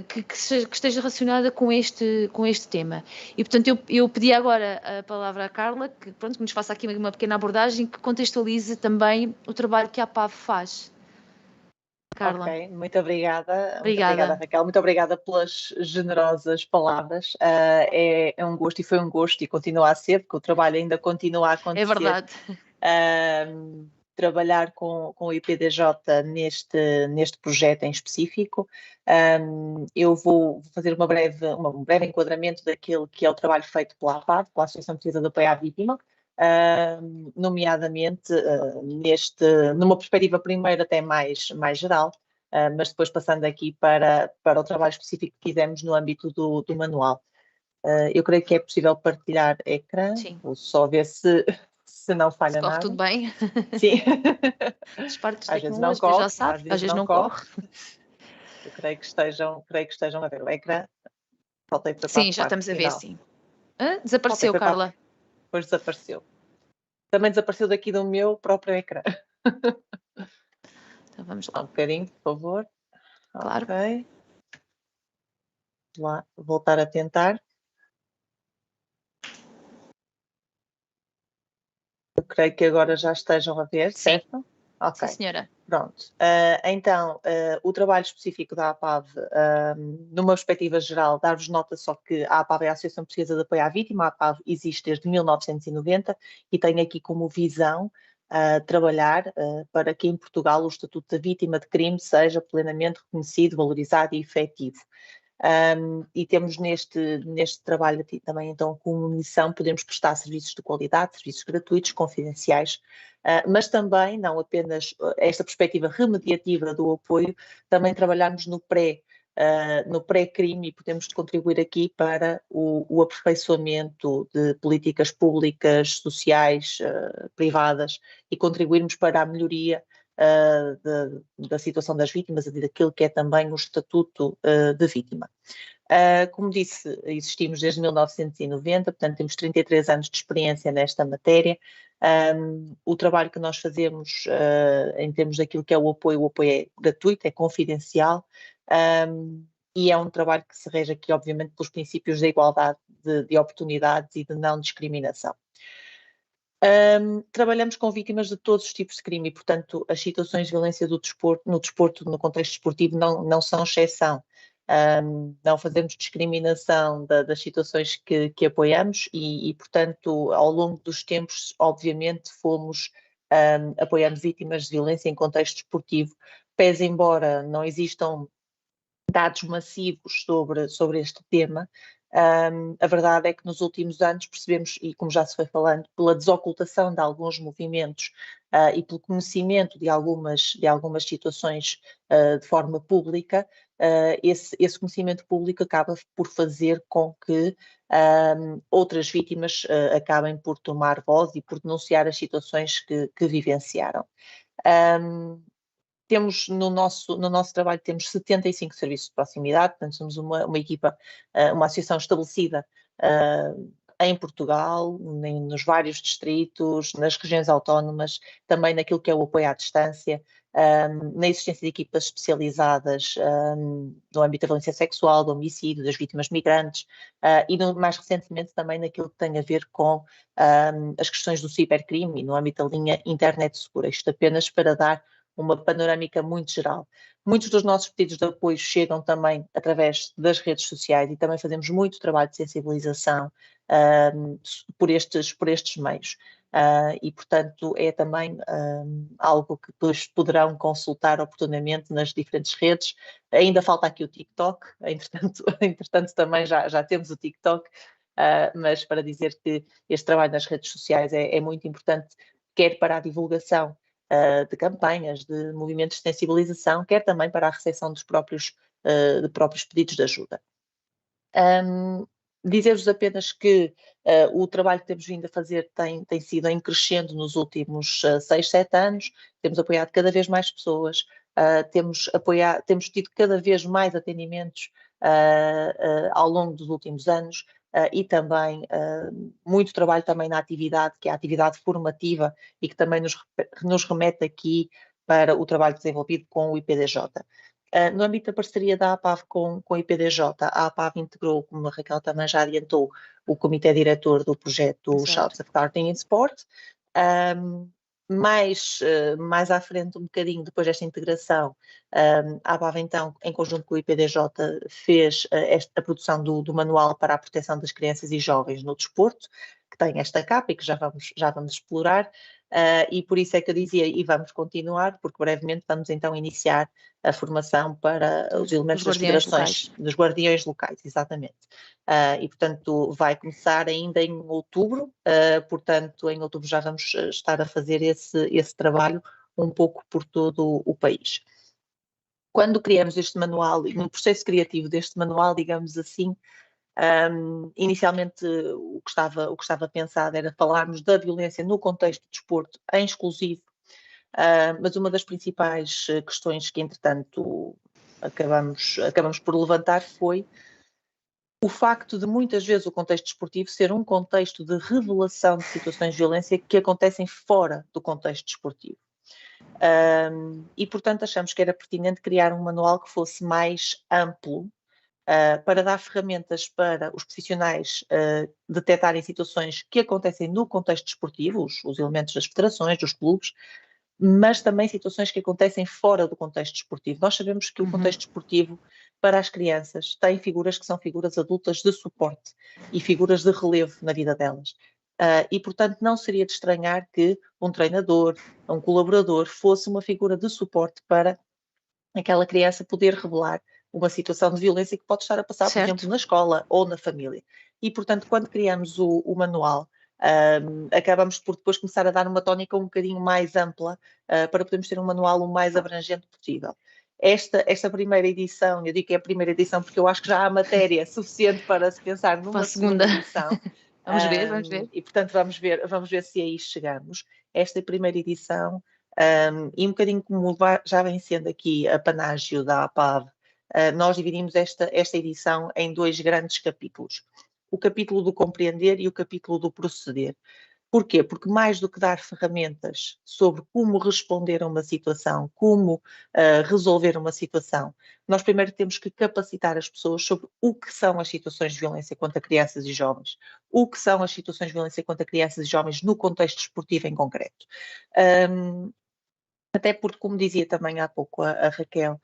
que esteja relacionada com este tema. E portanto eu pedi agora a palavra à Carla, que nos faça aqui uma pequena abordagem que contextualize também o trabalho que a APAV faz. Carla. Ok, muito obrigada. Muito obrigada, Raquel. Muito obrigada pelas generosas palavras. É um gosto, e foi um gosto, e continua a ser, porque o trabalho ainda continua a acontecer. É verdade. Trabalhar com o IPDJ neste projeto em específico. Eu vou fazer um breve enquadramento daquilo que é o trabalho feito pela APAV, pela Associação Portuguesa de Apoio à Vítima, nomeadamente numa perspectiva primeiro até mais geral, mas depois passando aqui para o trabalho específico que fizemos no âmbito do manual. Eu creio que é possível partilhar ecrã. Sim. Vou só ver se não falha nada. Corre tudo bem? Sim. As partes às vezes não tecnológicas corre, já sabe, às vezes não corre. Eu creio que estejam a ver o ecrã. Voltei para sim, já estamos a ver, sim. Desapareceu, Carla. Depois desapareceu. Também desapareceu daqui do meu próprio ecrã. Então vamos lá. Um bocadinho, por favor. Claro. Ok. Vou lá voltar a tentar. Eu creio que agora já estejam a ver, Sim. certo? Ok. Sim, senhora. Pronto. Então, o trabalho específico da APAV, numa perspectiva geral, dar-vos nota só que a APAV é a Associação Portuguesa de Apoio à Vítima. A APAV existe desde 1990 e tem aqui como visão trabalhar para que em Portugal o Estatuto da Vítima de Crime seja plenamente reconhecido, valorizado e efetivo. E temos neste trabalho também, então, como missão, podemos prestar serviços de qualidade, serviços gratuitos, confidenciais, mas também, não apenas esta perspectiva remediativa do apoio, também trabalharmos no pré-crime e podemos contribuir aqui para o aperfeiçoamento de políticas públicas, sociais, privadas e contribuirmos para a melhoria da situação das vítimas e daquilo que é também o estatuto de vítima. Como disse, existimos desde 1990, portanto temos 33 anos de experiência nesta matéria. O trabalho que nós fazemos em termos daquilo que é o apoio é gratuito, é confidencial, e é um trabalho que se rege aqui, obviamente, pelos princípios da igualdade de oportunidades e de não discriminação. Trabalhamos com vítimas de todos os tipos de crime e, portanto, as situações de violência no desporto, no contexto desportivo, não são exceção. Não fazemos discriminação das situações que apoiamos e, portanto, ao longo dos tempos, obviamente, fomos apoiando vítimas de violência em contexto desportivo, pese embora não existam dados massivos sobre este tema. A verdade é que nos últimos anos percebemos, e como já se foi falando, pela desocultação de alguns movimentos e pelo conhecimento de algumas situações de forma pública, esse conhecimento público acaba por fazer com que outras vítimas acabem por tomar voz e por denunciar as situações que vivenciaram. Temos no nosso trabalho temos 75 serviços de proximidade, portanto somos uma equipa, uma associação estabelecida em Portugal, nos vários distritos, nas regiões autónomas, também naquilo que é o apoio à distância, na existência de equipas especializadas no âmbito da violência sexual, do homicídio, das vítimas migrantes e mais recentemente também naquilo que tem a ver com as questões do cibercrime no âmbito da linha Internet Segura, isto apenas para dar uma panorâmica muito geral. Muitos dos nossos pedidos de apoio chegam também através das redes sociais e também fazemos muito trabalho de sensibilização por estes meios. E, portanto, é também algo que depois poderão consultar oportunamente nas diferentes redes. Ainda falta aqui o TikTok, entretanto também já temos o TikTok, mas para dizer que este trabalho nas redes sociais é muito importante, quer para a divulgação de campanhas, de movimentos de sensibilização, quer também para a recepção dos próprios pedidos de ajuda. Dizer-vos apenas que o trabalho que temos vindo a fazer tem sido em crescendo nos últimos 6, 7 anos, temos apoiado cada vez mais pessoas, temos tido cada vez mais atendimentos ao longo dos últimos anos, e também muito trabalho também na atividade, que é a atividade formativa e que também nos remete aqui para o trabalho desenvolvido com o IPDJ. No âmbito da parceria da APAV com o IPDJ, a APAV integrou, como a Raquel também já adiantou, o comitê diretor do projeto Child Safeguarding in Sport. Mais à frente, um bocadinho depois desta integração, a APAV então, em conjunto com o IPDJ, fez a produção do manual para a proteção das crianças e jovens no desporto, que tem esta capa e que já vamos explorar, e por isso é que eu dizia, e vamos continuar, porque brevemente vamos então iniciar a formação para os elementos das federações, dos guardiões locais, exatamente. E, portanto, vai começar ainda em outubro, portanto, em outubro já vamos estar a fazer esse trabalho um pouco por todo o país. Quando criamos este manual, no processo criativo deste manual, digamos assim, inicialmente o que estava pensado era falarmos da violência no contexto do desporto em exclusivo, mas uma das principais questões que, entretanto, acabamos por levantar foi o facto de muitas vezes o contexto desportivo ser um contexto de revelação de situações de violência que acontecem fora do contexto desportivo. E, portanto, achamos que era pertinente criar um manual que fosse mais amplo para dar ferramentas para os profissionais detectarem situações que acontecem no contexto desportivo, os elementos das federações, dos clubes, mas também situações que acontecem fora do contexto desportivo. Nós sabemos que o contexto desportivo, para as crianças, tem figuras que são figuras adultas de suporte e figuras de relevo na vida delas. E, portanto, não seria de estranhar que um treinador, um colaborador, fosse uma figura de suporte para aquela criança poder revelar uma situação de violência que pode estar a passar, por exemplo, na escola ou na família. E, portanto, quando criamos o manual, acabamos por depois começar a dar uma tónica um bocadinho mais ampla para podermos ter um manual o mais abrangente possível. Esta primeira edição, eu digo que é a primeira edição porque eu acho que já há matéria suficiente para se pensar numa segunda edição. Vamos ver. E, portanto, vamos ver se aí chegamos. Esta primeira edição, e um bocadinho como já vem sendo aqui a panágio da APAV, nós dividimos esta edição em 2 grandes capítulos. O capítulo do compreender e o capítulo do proceder. Porquê? Porque mais do que dar ferramentas sobre como responder a uma situação, como resolver uma situação, nós primeiro temos que capacitar as pessoas sobre o que são as situações de violência contra crianças e jovens, o que são as situações de violência contra crianças e jovens no contexto esportivo em concreto. Até porque, como dizia também há pouco a Raquel,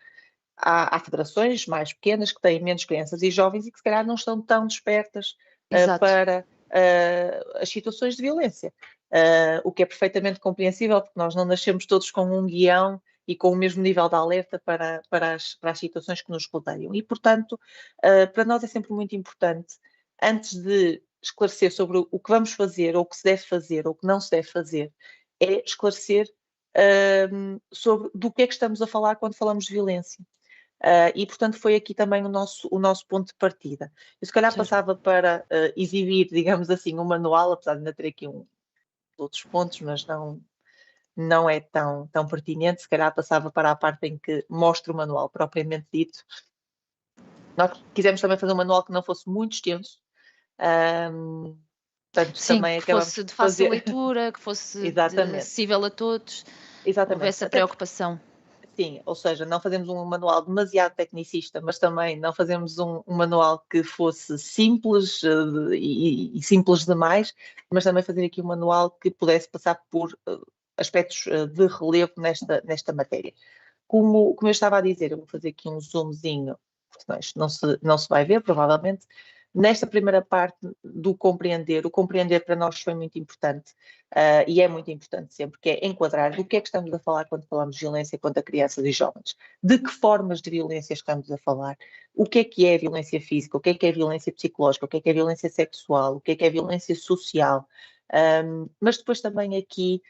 há federações mais pequenas que têm menos crianças e jovens e que se calhar não estão tão despertas para as situações de violência, o que é perfeitamente compreensível, porque nós não nascemos todos com um guião e com o mesmo nível de alerta para as situações que nos rodeiam. E, portanto, para nós é sempre muito importante, antes de esclarecer sobre o que vamos fazer, ou o que se deve fazer, ou o que não se deve fazer, é esclarecer sobre do que é que estamos a falar quando falamos de violência. E, portanto, foi aqui também o nosso ponto de partida. Eu, se calhar, passava para exibir, digamos assim, um manual, apesar de ainda ter aqui outros pontos, mas não é tão pertinente. Se calhar passava para a parte em que mostra o manual propriamente dito. Nós quisemos também fazer um manual que não fosse muito extenso. Portanto, sim, também que fosse de fácil leitura, que fosse acessível a todos. Exatamente. Houve essa preocupação. Sim, ou seja, não fazemos um manual demasiado tecnicista, mas também não fazemos um manual que fosse simples e simples demais, mas também fazer aqui um manual que pudesse passar por aspectos de relevo nesta matéria. Como eu estava a dizer, eu vou fazer aqui um zoomzinho, porque não se vai ver, provavelmente. Nesta primeira parte do compreender, o compreender para nós foi muito importante e é muito importante sempre, que é enquadrar do que é que estamos a falar quando falamos de violência contra crianças e jovens, de que formas de violência estamos a falar, o que é violência física, o que é violência psicológica, o que é violência sexual, o que é violência social, mas depois também aqui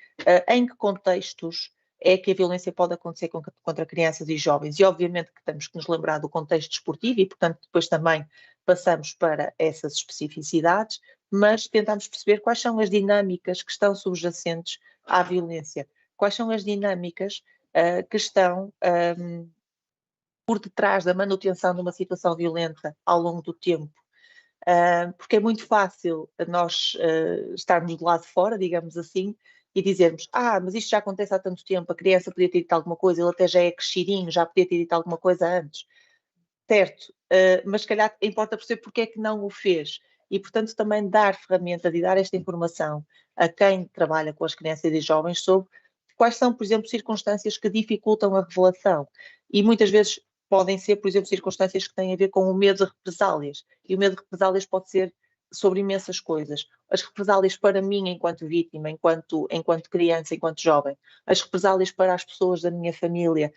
em que contextos é que a violência pode acontecer contra crianças e jovens, e obviamente que temos que nos lembrar do contexto desportivo e, portanto, depois também passamos para essas especificidades, mas tentamos perceber quais são as dinâmicas que estão subjacentes à violência, quais são as dinâmicas que estão por detrás da manutenção de uma situação violenta ao longo do tempo. Porque é muito fácil nós estarmos do lado de fora, digamos assim, e dizermos, mas isto já acontece há tanto tempo, a criança podia ter dito alguma coisa, ele até já é crescidinho, já podia ter dito alguma coisa antes. Certo, mas se calhar importa perceber porque é que não o fez. E, portanto, também dar ferramentas e dar esta informação a quem trabalha com as crianças e jovens sobre quais são, por exemplo, circunstâncias que dificultam a revelação. E muitas vezes podem ser, por exemplo, circunstâncias que têm a ver com o medo de represálias. E o medo de represálias pode ser sobre imensas coisas. As represálias para mim, enquanto vítima, enquanto criança, enquanto jovem. As represálias para as pessoas da minha família.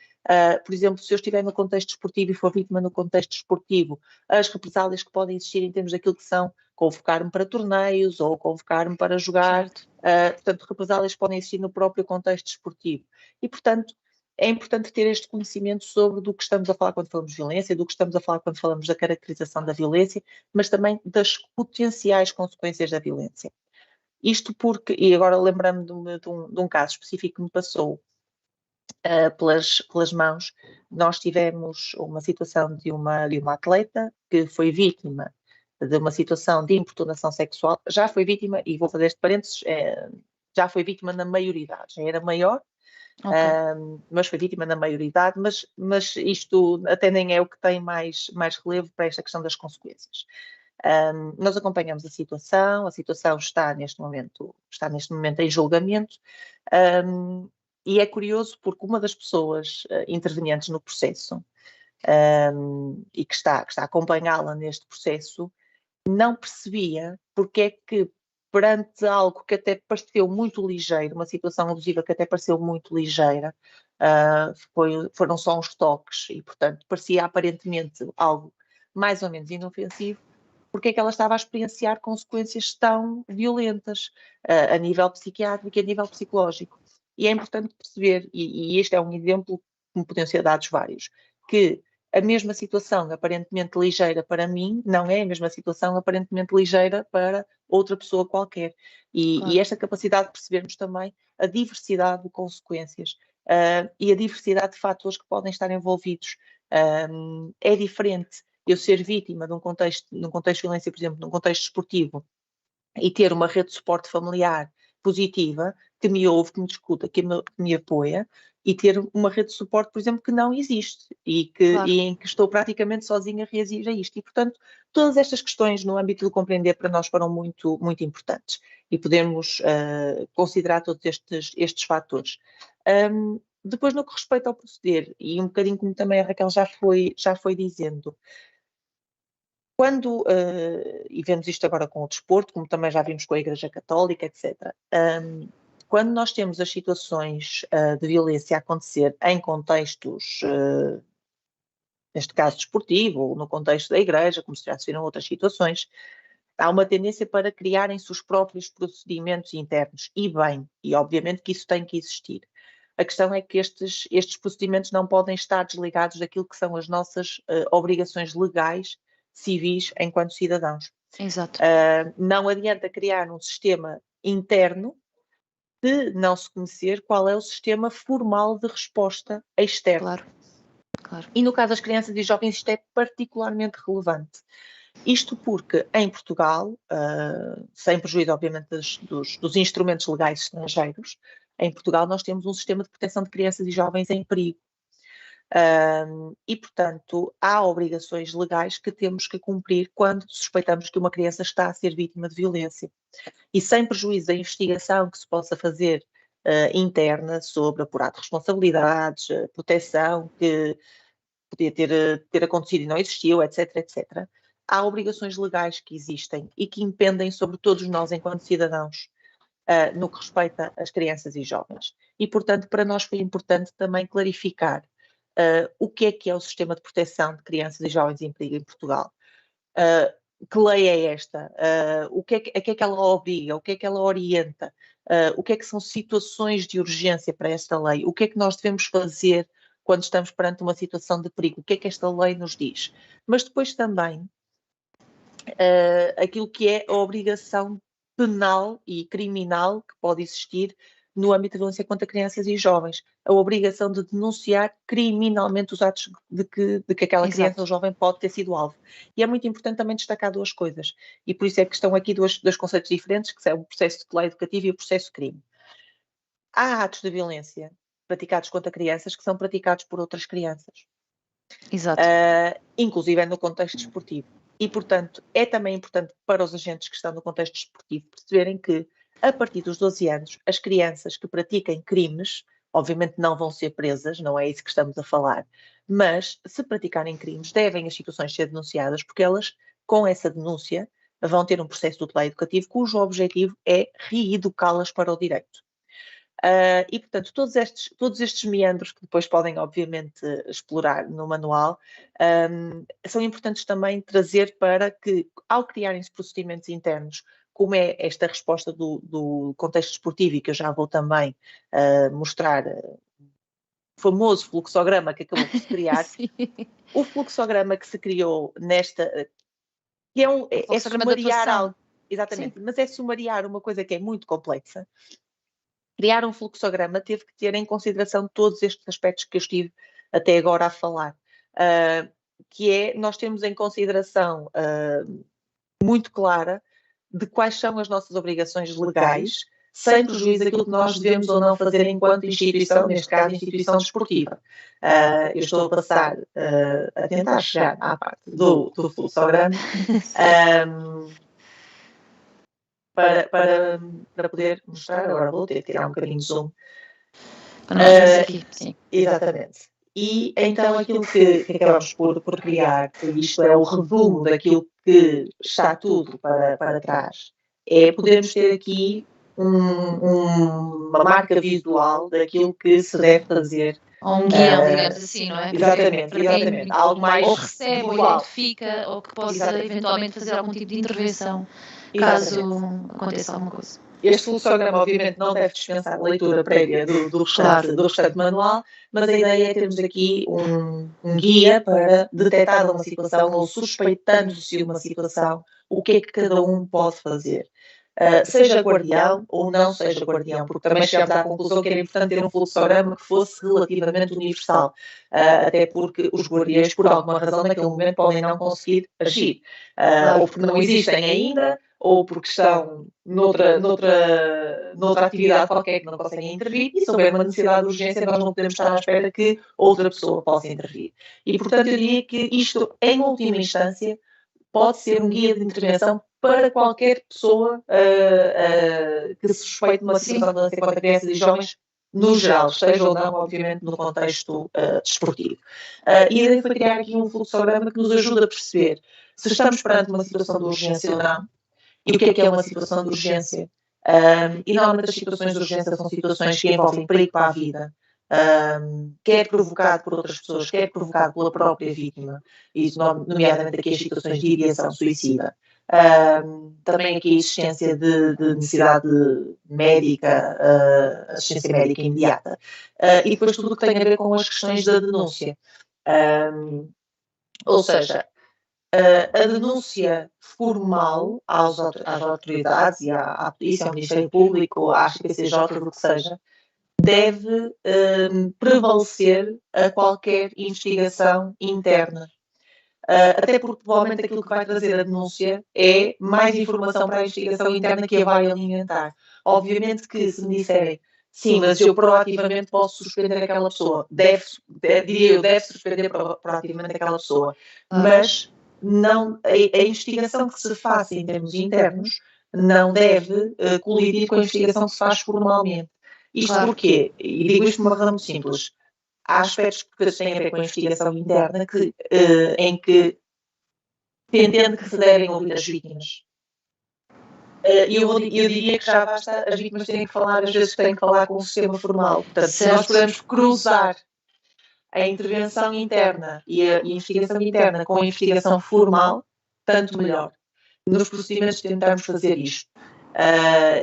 Por exemplo, se eu estiver no contexto esportivo e for vítima no contexto esportivo, as represálias que podem existir em termos daquilo que são convocar-me para torneios ou convocar-me para jogar. Portanto, represálias podem existir no próprio contexto esportivo. E, portanto, é importante ter este conhecimento sobre do que estamos a falar quando falamos de violência, do que estamos a falar quando falamos da caracterização da violência, mas também das potenciais consequências da violência. Isto porque, e agora lembrando-me de um caso específico que me passou pelas mãos, nós tivemos uma situação de uma atleta que foi vítima de uma situação de importunação sexual, já foi vítima, e vou fazer este parênteses, já foi vítima na maioridade, já era maior, mas foi vítima na maioridade, mas isto até nem é o que tem mais relevo para esta questão das consequências. Nós acompanhamos a situação está neste momento em julgamento, e é curioso porque uma das pessoas intervenientes no processo e que está a acompanhá-la neste processo não percebia porque é que perante algo que até pareceu muito ligeiro, uma situação abusiva que até pareceu muito ligeira, foram só uns toques e, portanto, parecia aparentemente algo mais ou menos inofensivo, porque é que ela estava a experienciar consequências tão violentas a nível psiquiátrico e a nível psicológico. E é importante perceber, e este é um exemplo, como podiam ser dados vários, que a mesma situação aparentemente ligeira para mim não é a mesma situação aparentemente ligeira para outra pessoa qualquer. E esta capacidade de percebermos também a diversidade de consequências e a diversidade de fatores que podem estar envolvidos é diferente. Eu ser vítima de um contexto de violência, por exemplo, num contexto desportivo, e ter uma rede de suporte familiar positiva, que me ouve, que me discuta, que me apoia, e ter uma rede de suporte, por exemplo, que não existe e em que estou praticamente sozinha a reagir a isto. E, portanto, todas estas questões no âmbito do compreender para nós foram muito, muito importantes e podemos considerar todos estes fatores. Depois, no que respeita ao proceder, e um bocadinho como também a Raquel já foi dizendo, quando, e vemos isto agora com o desporto, como também já vimos com a Igreja Católica, etc., quando nós temos as situações de violência a acontecer em contextos, neste caso desportivo, ou no contexto da Igreja, como já se viram outras situações, há uma tendência para criarem-se os próprios procedimentos internos, e bem, e obviamente que isso tem que existir. A questão é que estes procedimentos não podem estar desligados daquilo que são as nossas obrigações legais, civis, enquanto cidadãos. Exato. Não adianta criar um sistema interno de não se conhecer qual é o sistema formal de resposta externo. Claro. E no caso das crianças e jovens isto é particularmente relevante. Isto porque em Portugal, sem prejuízo obviamente dos instrumentos legais estrangeiros, em Portugal nós temos um sistema de proteção de crianças e jovens em perigo. E, portanto, há obrigações legais que temos que cumprir quando suspeitamos que uma criança está a ser vítima de violência. E sem prejuízo da investigação que se possa fazer interna sobre apurar de responsabilidades, proteção que podia ter acontecido e não existiu, etc., etc., há obrigações legais que existem e que impendem sobre todos nós enquanto cidadãos no que respeita às crianças e jovens. E, portanto, para nós foi importante também clarificar o que é o sistema de proteção de crianças e jovens em perigo em Portugal. Que lei é esta? A que é que ela obriga? O que é que ela orienta? O que é que são situações de urgência para esta lei? O que é que nós devemos fazer quando estamos perante uma situação de perigo? O que é que esta lei nos diz? Mas depois também aquilo que é a obrigação penal e criminal que pode existir no âmbito da violência contra crianças e jovens. A obrigação de denunciar criminalmente os atos de que aquela criança ou jovem pode ter sido alvo. E é muito importante também destacar duas coisas. E por isso é que estão aqui dois conceitos diferentes, que são o processo de tutela educativa e o processo de crime. Há atos de violência praticados contra crianças que são praticados por outras crianças. Exato. Inclusive no contexto desportivo. E, portanto, é também importante para os agentes que estão no contexto desportivo perceberem que, a partir dos 12 anos, as crianças que pratiquem crimes, obviamente não vão ser presas, não é isso que estamos a falar, mas se praticarem crimes, devem as situações ser denunciadas, porque elas, com essa denúncia, vão ter um processo de tutela educativo cujo objetivo é reeducá-las para o direito. E, portanto, todos estes meandros que depois podem, obviamente, explorar no manual, são importantes também trazer para que, ao criarem-se procedimentos internos, como é esta resposta do contexto desportivo, e que eu já vou também mostrar o famoso fluxograma que acabou por se criar, o fluxograma que se criou nesta... que é sumariar algo... Exatamente, mas é sumariar uma coisa que é muito complexa. Criar um fluxograma teve que ter em consideração todos estes aspectos que eu estive até agora a falar, que é, nós temos em consideração muito clara de quais são as nossas obrigações legais, sem prejuízo daquilo que nós devemos ou não fazer enquanto instituição, neste caso, instituição desportiva. Eu estou a passar a tentar chegar à parte do fluxograma, para poder mostrar. Agora vou ter que tirar um bocadinho de zoom. Para nós vermos aqui, sim. Exatamente. E então aquilo que acabamos por criar, isto é o resumo daquilo que está tudo para trás, é podermos ter aqui uma marca visual daquilo que se deve fazer Ou um guião, digamos assim, não é? Exatamente, Para quem exatamente. Algo mais ou recebe ou pontual. identifica ou que possa Exatamente. eventualmente fazer algum tipo de intervenção Exatamente. caso aconteça alguma coisa. Este fluxograma, obviamente, não deve dispensar a leitura prévia do restante manual, mas a ideia é termos aqui um guia para detectar uma situação ou suspeitando-se de uma situação, o que é que cada um pode fazer. Seja guardião ou não seja guardião, porque também chegamos à conclusão que era importante ter um fluxograma que fosse relativamente universal, até porque os guardiões, por alguma razão, naquele momento podem não conseguir agir, ou porque não existem ainda, ou porque estão noutra atividade qualquer que não conseguem intervir, e se houver uma necessidade de urgência, nós não podemos estar à espera que outra pessoa possa intervir. E, portanto, eu diria que isto, em última instância, pode ser um guia de intervenção para qualquer pessoa que se suspeite de uma situação de violência contra crianças e jovens, no geral, esteja ou não, obviamente, no contexto desportivo. E a ideia foi criar aqui um fluxograma que nos ajuda a perceber se estamos perante uma situação de urgência ou não, e o que é uma situação de urgência. E normalmente as situações de urgência são situações que envolvem perigo para a vida, quer provocado por outras pessoas, quer provocado pela própria vítima, isso nomeadamente aqui as situações de ideação suicida. Também aqui a existência de necessidade médica, assistência médica imediata. E depois tudo o que tem a ver com as questões da denúncia. Ou seja, a denúncia formal às autoridades e à polícia, ao Ministério Público, à CPCJ, do que seja, deve prevalecer a qualquer investigação interna. Até porque provavelmente aquilo que vai trazer a denúncia é mais informação para a investigação interna que a vai alimentar. Obviamente que se me disserem, sim, mas eu proativamente posso suspender aquela pessoa, deve suspender proativamente aquela pessoa, mas não, a investigação que se faça em termos internos não deve colidir com a investigação que se faz formalmente. Isto porquê? E digo isto de uma razão muito simples. Há aspectos que têm a ver com a investigação interna em que se entende que se devem ouvir as vítimas. Eu diria que já basta as vítimas terem que falar, às vezes têm que falar com o sistema formal. Portanto, se nós pudermos cruzar a intervenção interna e a investigação interna com a investigação formal, tanto melhor. Nos procedimentos tentarmos fazer isto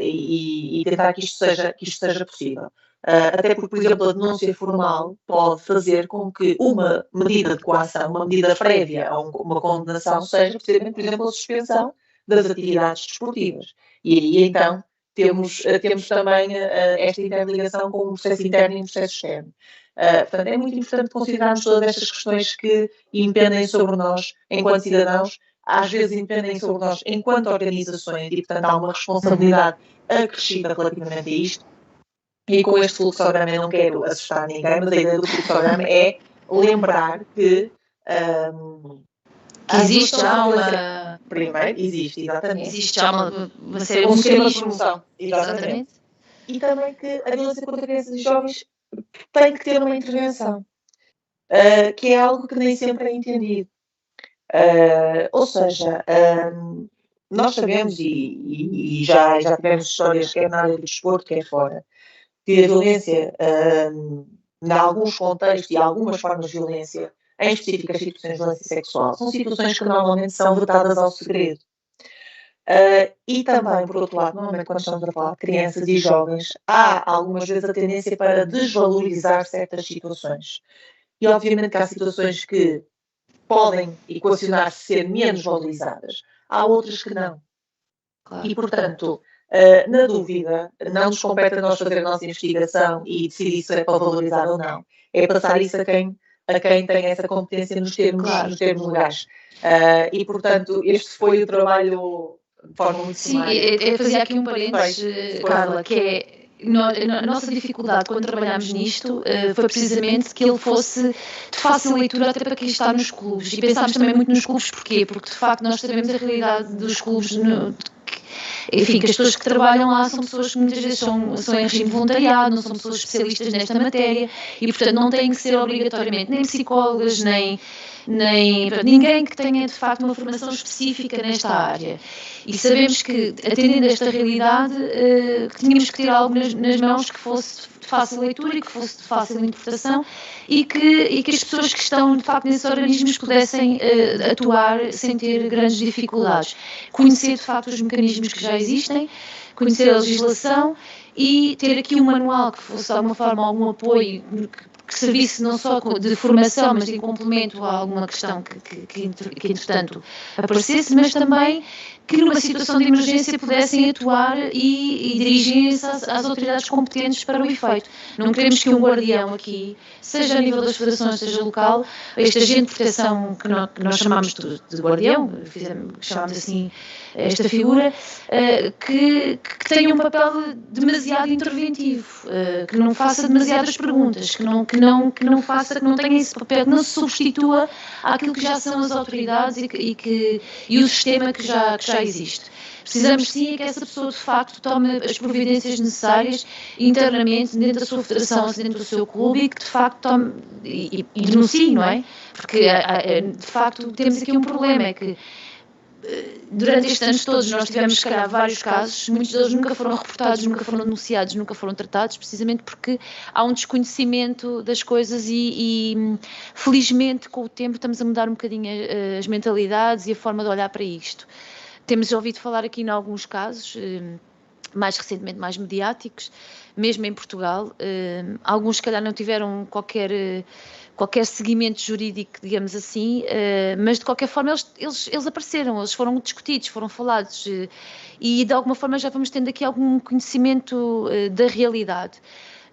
e tentar que isto seja possível. Até porque, por exemplo, a denúncia formal pode fazer com que uma medida de coação, uma medida prévia a uma condenação, seja precisamente, por exemplo, a suspensão das atividades desportivas. E aí, então, temos também esta interligação com o processo interno e o processo externo. Portanto, é muito importante considerarmos todas estas questões que impendem sobre nós, enquanto cidadãos, às vezes impendem sobre nós enquanto organizações, e, portanto, há uma responsabilidade acrescida relativamente a isto. E com este fluxograma eu não quero assustar ninguém, mas a ideia do fluxograma é lembrar que existe já uma... Primeiro, existe, exatamente. Existe já uma série um esquema de mecanismo. promoção. Exatamente. E também que a violência contra crianças e jovens tem que ter uma intervenção, que é algo que nem sempre é entendido. Ou seja, nós sabemos, e já tivemos histórias, quer na área do desporto, quer fora, que a violência, em alguns contextos e algumas formas de violência, em específicas situações de violência sexual, são situações que normalmente são vetadas ao segredo. E também, por outro lado, normalmente quando estamos a falar de crianças e jovens, há algumas vezes a tendência para desvalorizar certas situações. E obviamente que há situações que podem equacionar-se ser menos valorizadas, há outras que não. Claro. E, portanto, na dúvida, não nos compete a nós fazer a nossa investigação e decidir se é para valorizar ou não. É passar isso a quem tem essa competência nos termos legais. E, portanto, este foi o trabalho de forma muito sumária. Sim, eu fazia aqui um parênteses, Carla, que é a nossa dificuldade quando trabalhámos nisto foi precisamente que ele fosse de fácil leitura até para quem está nos clubes. E pensámos também muito nos clubes, porquê? Porque de facto nós sabemos a realidade dos clubes, enfim, que as pessoas que trabalham lá são pessoas que muitas vezes são em regime de voluntariado, não são pessoas especialistas nesta matéria e portanto não têm que ser obrigatoriamente nem psicólogas, nem nem ninguém que tenha de facto uma formação específica nesta área. E sabemos que, atendendo a esta realidade, que tínhamos que ter algo nas mãos que fosse de fácil leitura e que fosse de fácil interpretação e que as pessoas que estão de facto nesses organismos pudessem atuar sem ter grandes dificuldades. Conhecer de facto os mecanismos que já existem, conhecer a legislação e ter aqui um manual que fosse de alguma forma algum apoio que servisse não só de formação, mas de complemento a alguma questão que entretanto aparecesse, mas também que numa situação de emergência pudessem atuar e dirigirem-se às autoridades competentes para o efeito. Não queremos que um guardião aqui, seja a nível das federações, seja local, este agente de proteção que nós chamamos de guardião, chamamos assim esta figura, que tenha um papel demasiado interventivo, que não faça demasiadas perguntas, que não tenha esse papel, que não se substitua àquilo que já são as autoridades e o sistema que já existe. Precisamos sim que essa pessoa de facto tome as providências necessárias internamente dentro da sua federação, dentro do seu clube e que de facto tome e denuncie, não é? Porque de facto temos aqui um problema, é que durante estes anos todos nós tivemos, se calhar, vários casos, muitos deles nunca foram reportados, nunca foram denunciados, nunca foram tratados, precisamente porque há um desconhecimento das coisas e felizmente com o tempo estamos a mudar um bocadinho as mentalidades e a forma de olhar para isto. Temos ouvido falar aqui em alguns casos, mais recentemente mais mediáticos, mesmo em Portugal, alguns se calhar não tiveram qualquer seguimento jurídico, digamos assim, mas de qualquer forma eles apareceram, eles foram discutidos, foram falados e de alguma forma já vamos tendo aqui algum conhecimento da realidade.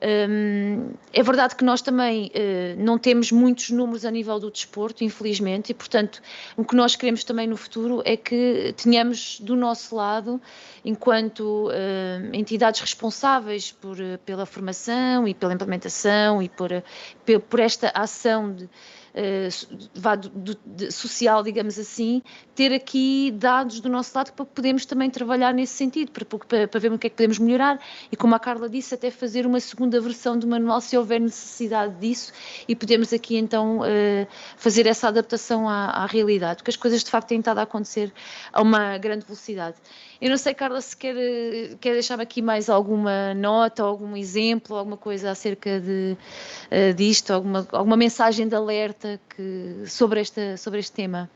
É verdade que nós também não temos muitos números a nível do desporto, infelizmente, e portanto o que nós queremos também no futuro é que tenhamos do nosso lado, enquanto entidades responsáveis pela formação e pela implementação e por esta ação social, digamos assim, ter aqui dados do nosso lado para podermos também trabalhar nesse sentido, para ver o que é que podemos melhorar e, como a Carla disse, até fazer uma segunda versão do manual se houver necessidade disso e podemos aqui então fazer essa adaptação à realidade, porque as coisas de facto têm estado a acontecer a uma grande velocidade. Eu não sei, Carla, se quer deixar aqui mais alguma nota, algum exemplo, alguma coisa acerca disto, alguma mensagem de alerta sobre este tema.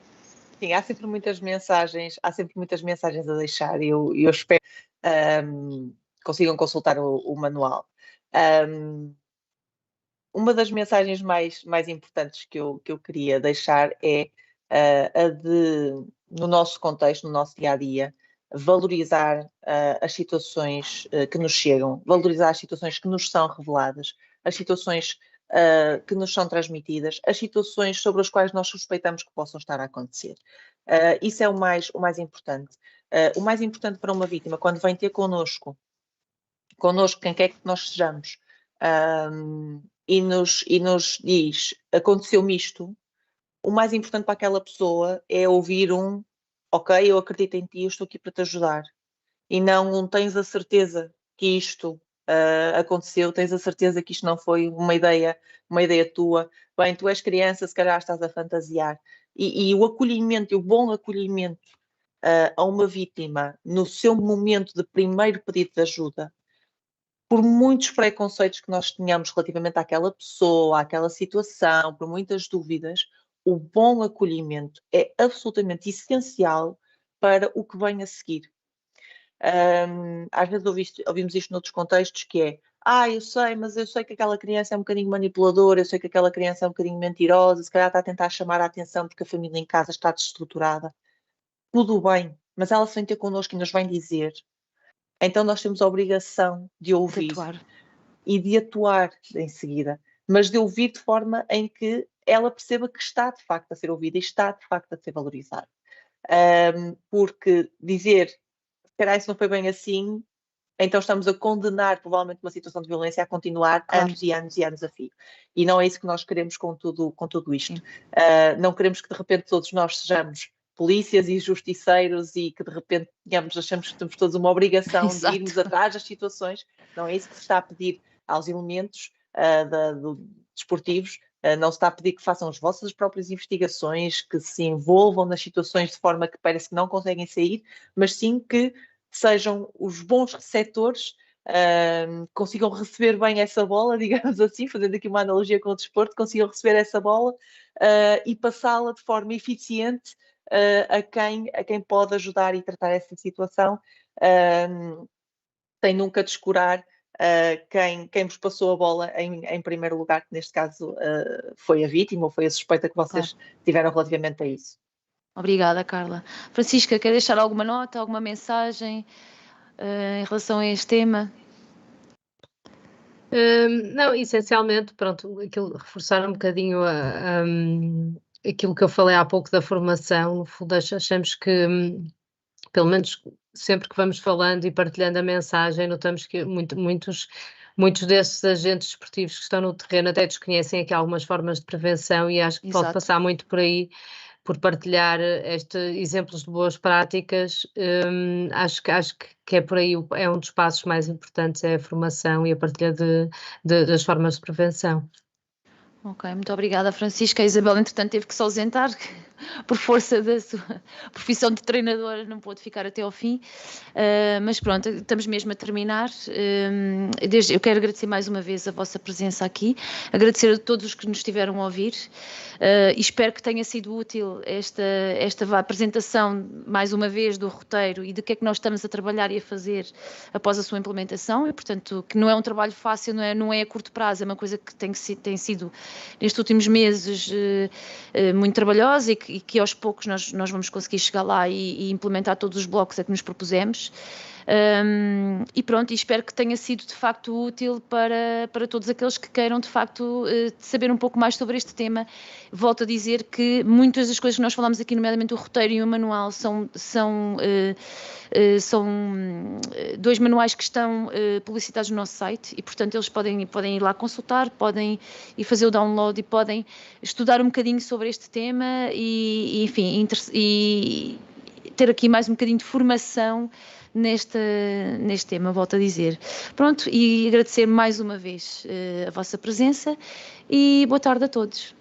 Sim, há sempre muitas mensagens a deixar e eu espero que consigam consultar o manual. Uma das mensagens mais importantes que eu queria deixar é a de, no nosso contexto, no nosso dia-a-dia, valorizar as situações que nos chegam, valorizar as situações que nos são reveladas, as situações que nos são transmitidas, as situações sobre as quais nós suspeitamos que possam estar a acontecer. Isso é o mais importante. O mais importante para uma vítima, quando vem ter connosco, quem quer que nós sejamos, e nos diz, aconteceu-me isto, o mais importante para aquela pessoa é ouvir ok, eu acredito em ti, eu estou aqui para te ajudar. E não tens a certeza que isto aconteceu, tens a certeza que isto não foi uma ideia tua. Bem, tu és criança, se calhar estás a fantasiar. E o acolhimento, e o bom acolhimento a uma vítima no seu momento de primeiro pedido de ajuda, por muitos preconceitos que nós tenhamos relativamente àquela pessoa, àquela situação, por muitas dúvidas, o bom acolhimento é absolutamente essencial para o que vem a seguir. Às vezes ouvimos isto noutros contextos, que é eu sei que aquela criança é um bocadinho manipuladora, eu sei que aquela criança é um bocadinho mentirosa, se calhar está a tentar chamar a atenção porque a família em casa está desestruturada. Tudo bem, mas ela se vem ter connosco e nos vem dizer. Então nós temos a obrigação de ouvir e de atuar em seguida, mas de ouvir de forma em que ela perceba que está de facto a ser ouvida e está de facto a ser valorizada. Porque dizer, se calhar isso não foi bem assim, então estamos a condenar provavelmente uma situação de violência a continuar anos e anos e anos a fio. E não é isso que nós queremos com tudo isto. Não queremos que de repente todos nós sejamos polícias e justiceiros e que de repente achamos que temos todos uma obrigação de irmos atrás das situações. Não é isso que se está a pedir aos elementos desportivos. Não se está a pedir que façam as vossas próprias investigações, que se envolvam nas situações de forma que parece que não conseguem sair, mas sim que sejam os bons receptores, consigam receber bem essa bola, digamos assim, fazendo aqui uma analogia com o desporto, consigam receber essa bola e passá-la de forma eficiente a quem pode ajudar e tratar essa situação, sem nunca descurar quem vos passou a bola em primeiro lugar, que neste caso foi a vítima ou foi a suspeita que vocês tiveram relativamente a isso. Obrigada, Carla. Francisca, quer deixar alguma nota, alguma mensagem em relação a este tema? Não, essencialmente, pronto, reforçar um bocadinho aquilo que eu falei há pouco da formação. No fundo, achamos que, pelo menos sempre que vamos falando e partilhando a mensagem, notamos que muitos desses agentes desportivos que estão no terreno até desconhecem aqui algumas formas de prevenção, e acho que pode passar muito por aí, por partilhar exemplos de boas práticas. Acho que é por aí, é um dos passos mais importantes, é a formação e a partilha das formas de prevenção. Ok, muito obrigada, Francisca. A Isabel, entretanto, teve que se ausentar, por força da sua profissão de treinadora, não pôde ficar até ao fim, mas pronto, estamos mesmo a terminar. Eu quero agradecer mais uma vez a vossa presença aqui, agradecer a todos os que nos estiveram a ouvir, e espero que tenha sido útil esta apresentação, mais uma vez, do roteiro e de que é que nós estamos a trabalhar e a fazer após a sua implementação, e portanto, que não é um trabalho fácil, não é a curto prazo, é uma coisa que tem sido nestes últimos meses muito trabalhosa, e que aos poucos nós vamos conseguir chegar lá e implementar todos os blocos a que nos propusemos. E pronto, e espero que tenha sido de facto útil para todos aqueles que queiram de facto saber um pouco mais sobre este tema. Volto a dizer que muitas das coisas que nós falamos aqui, nomeadamente o roteiro e o manual, são dois manuais que estão publicitados no nosso site, e portanto eles podem ir lá consultar, podem ir fazer o download e podem estudar um bocadinho sobre este tema e enfim, e ter aqui mais um bocadinho de formação neste tema, volto a dizer. Pronto, e agradecer mais uma vez a vossa presença e boa tarde a todos.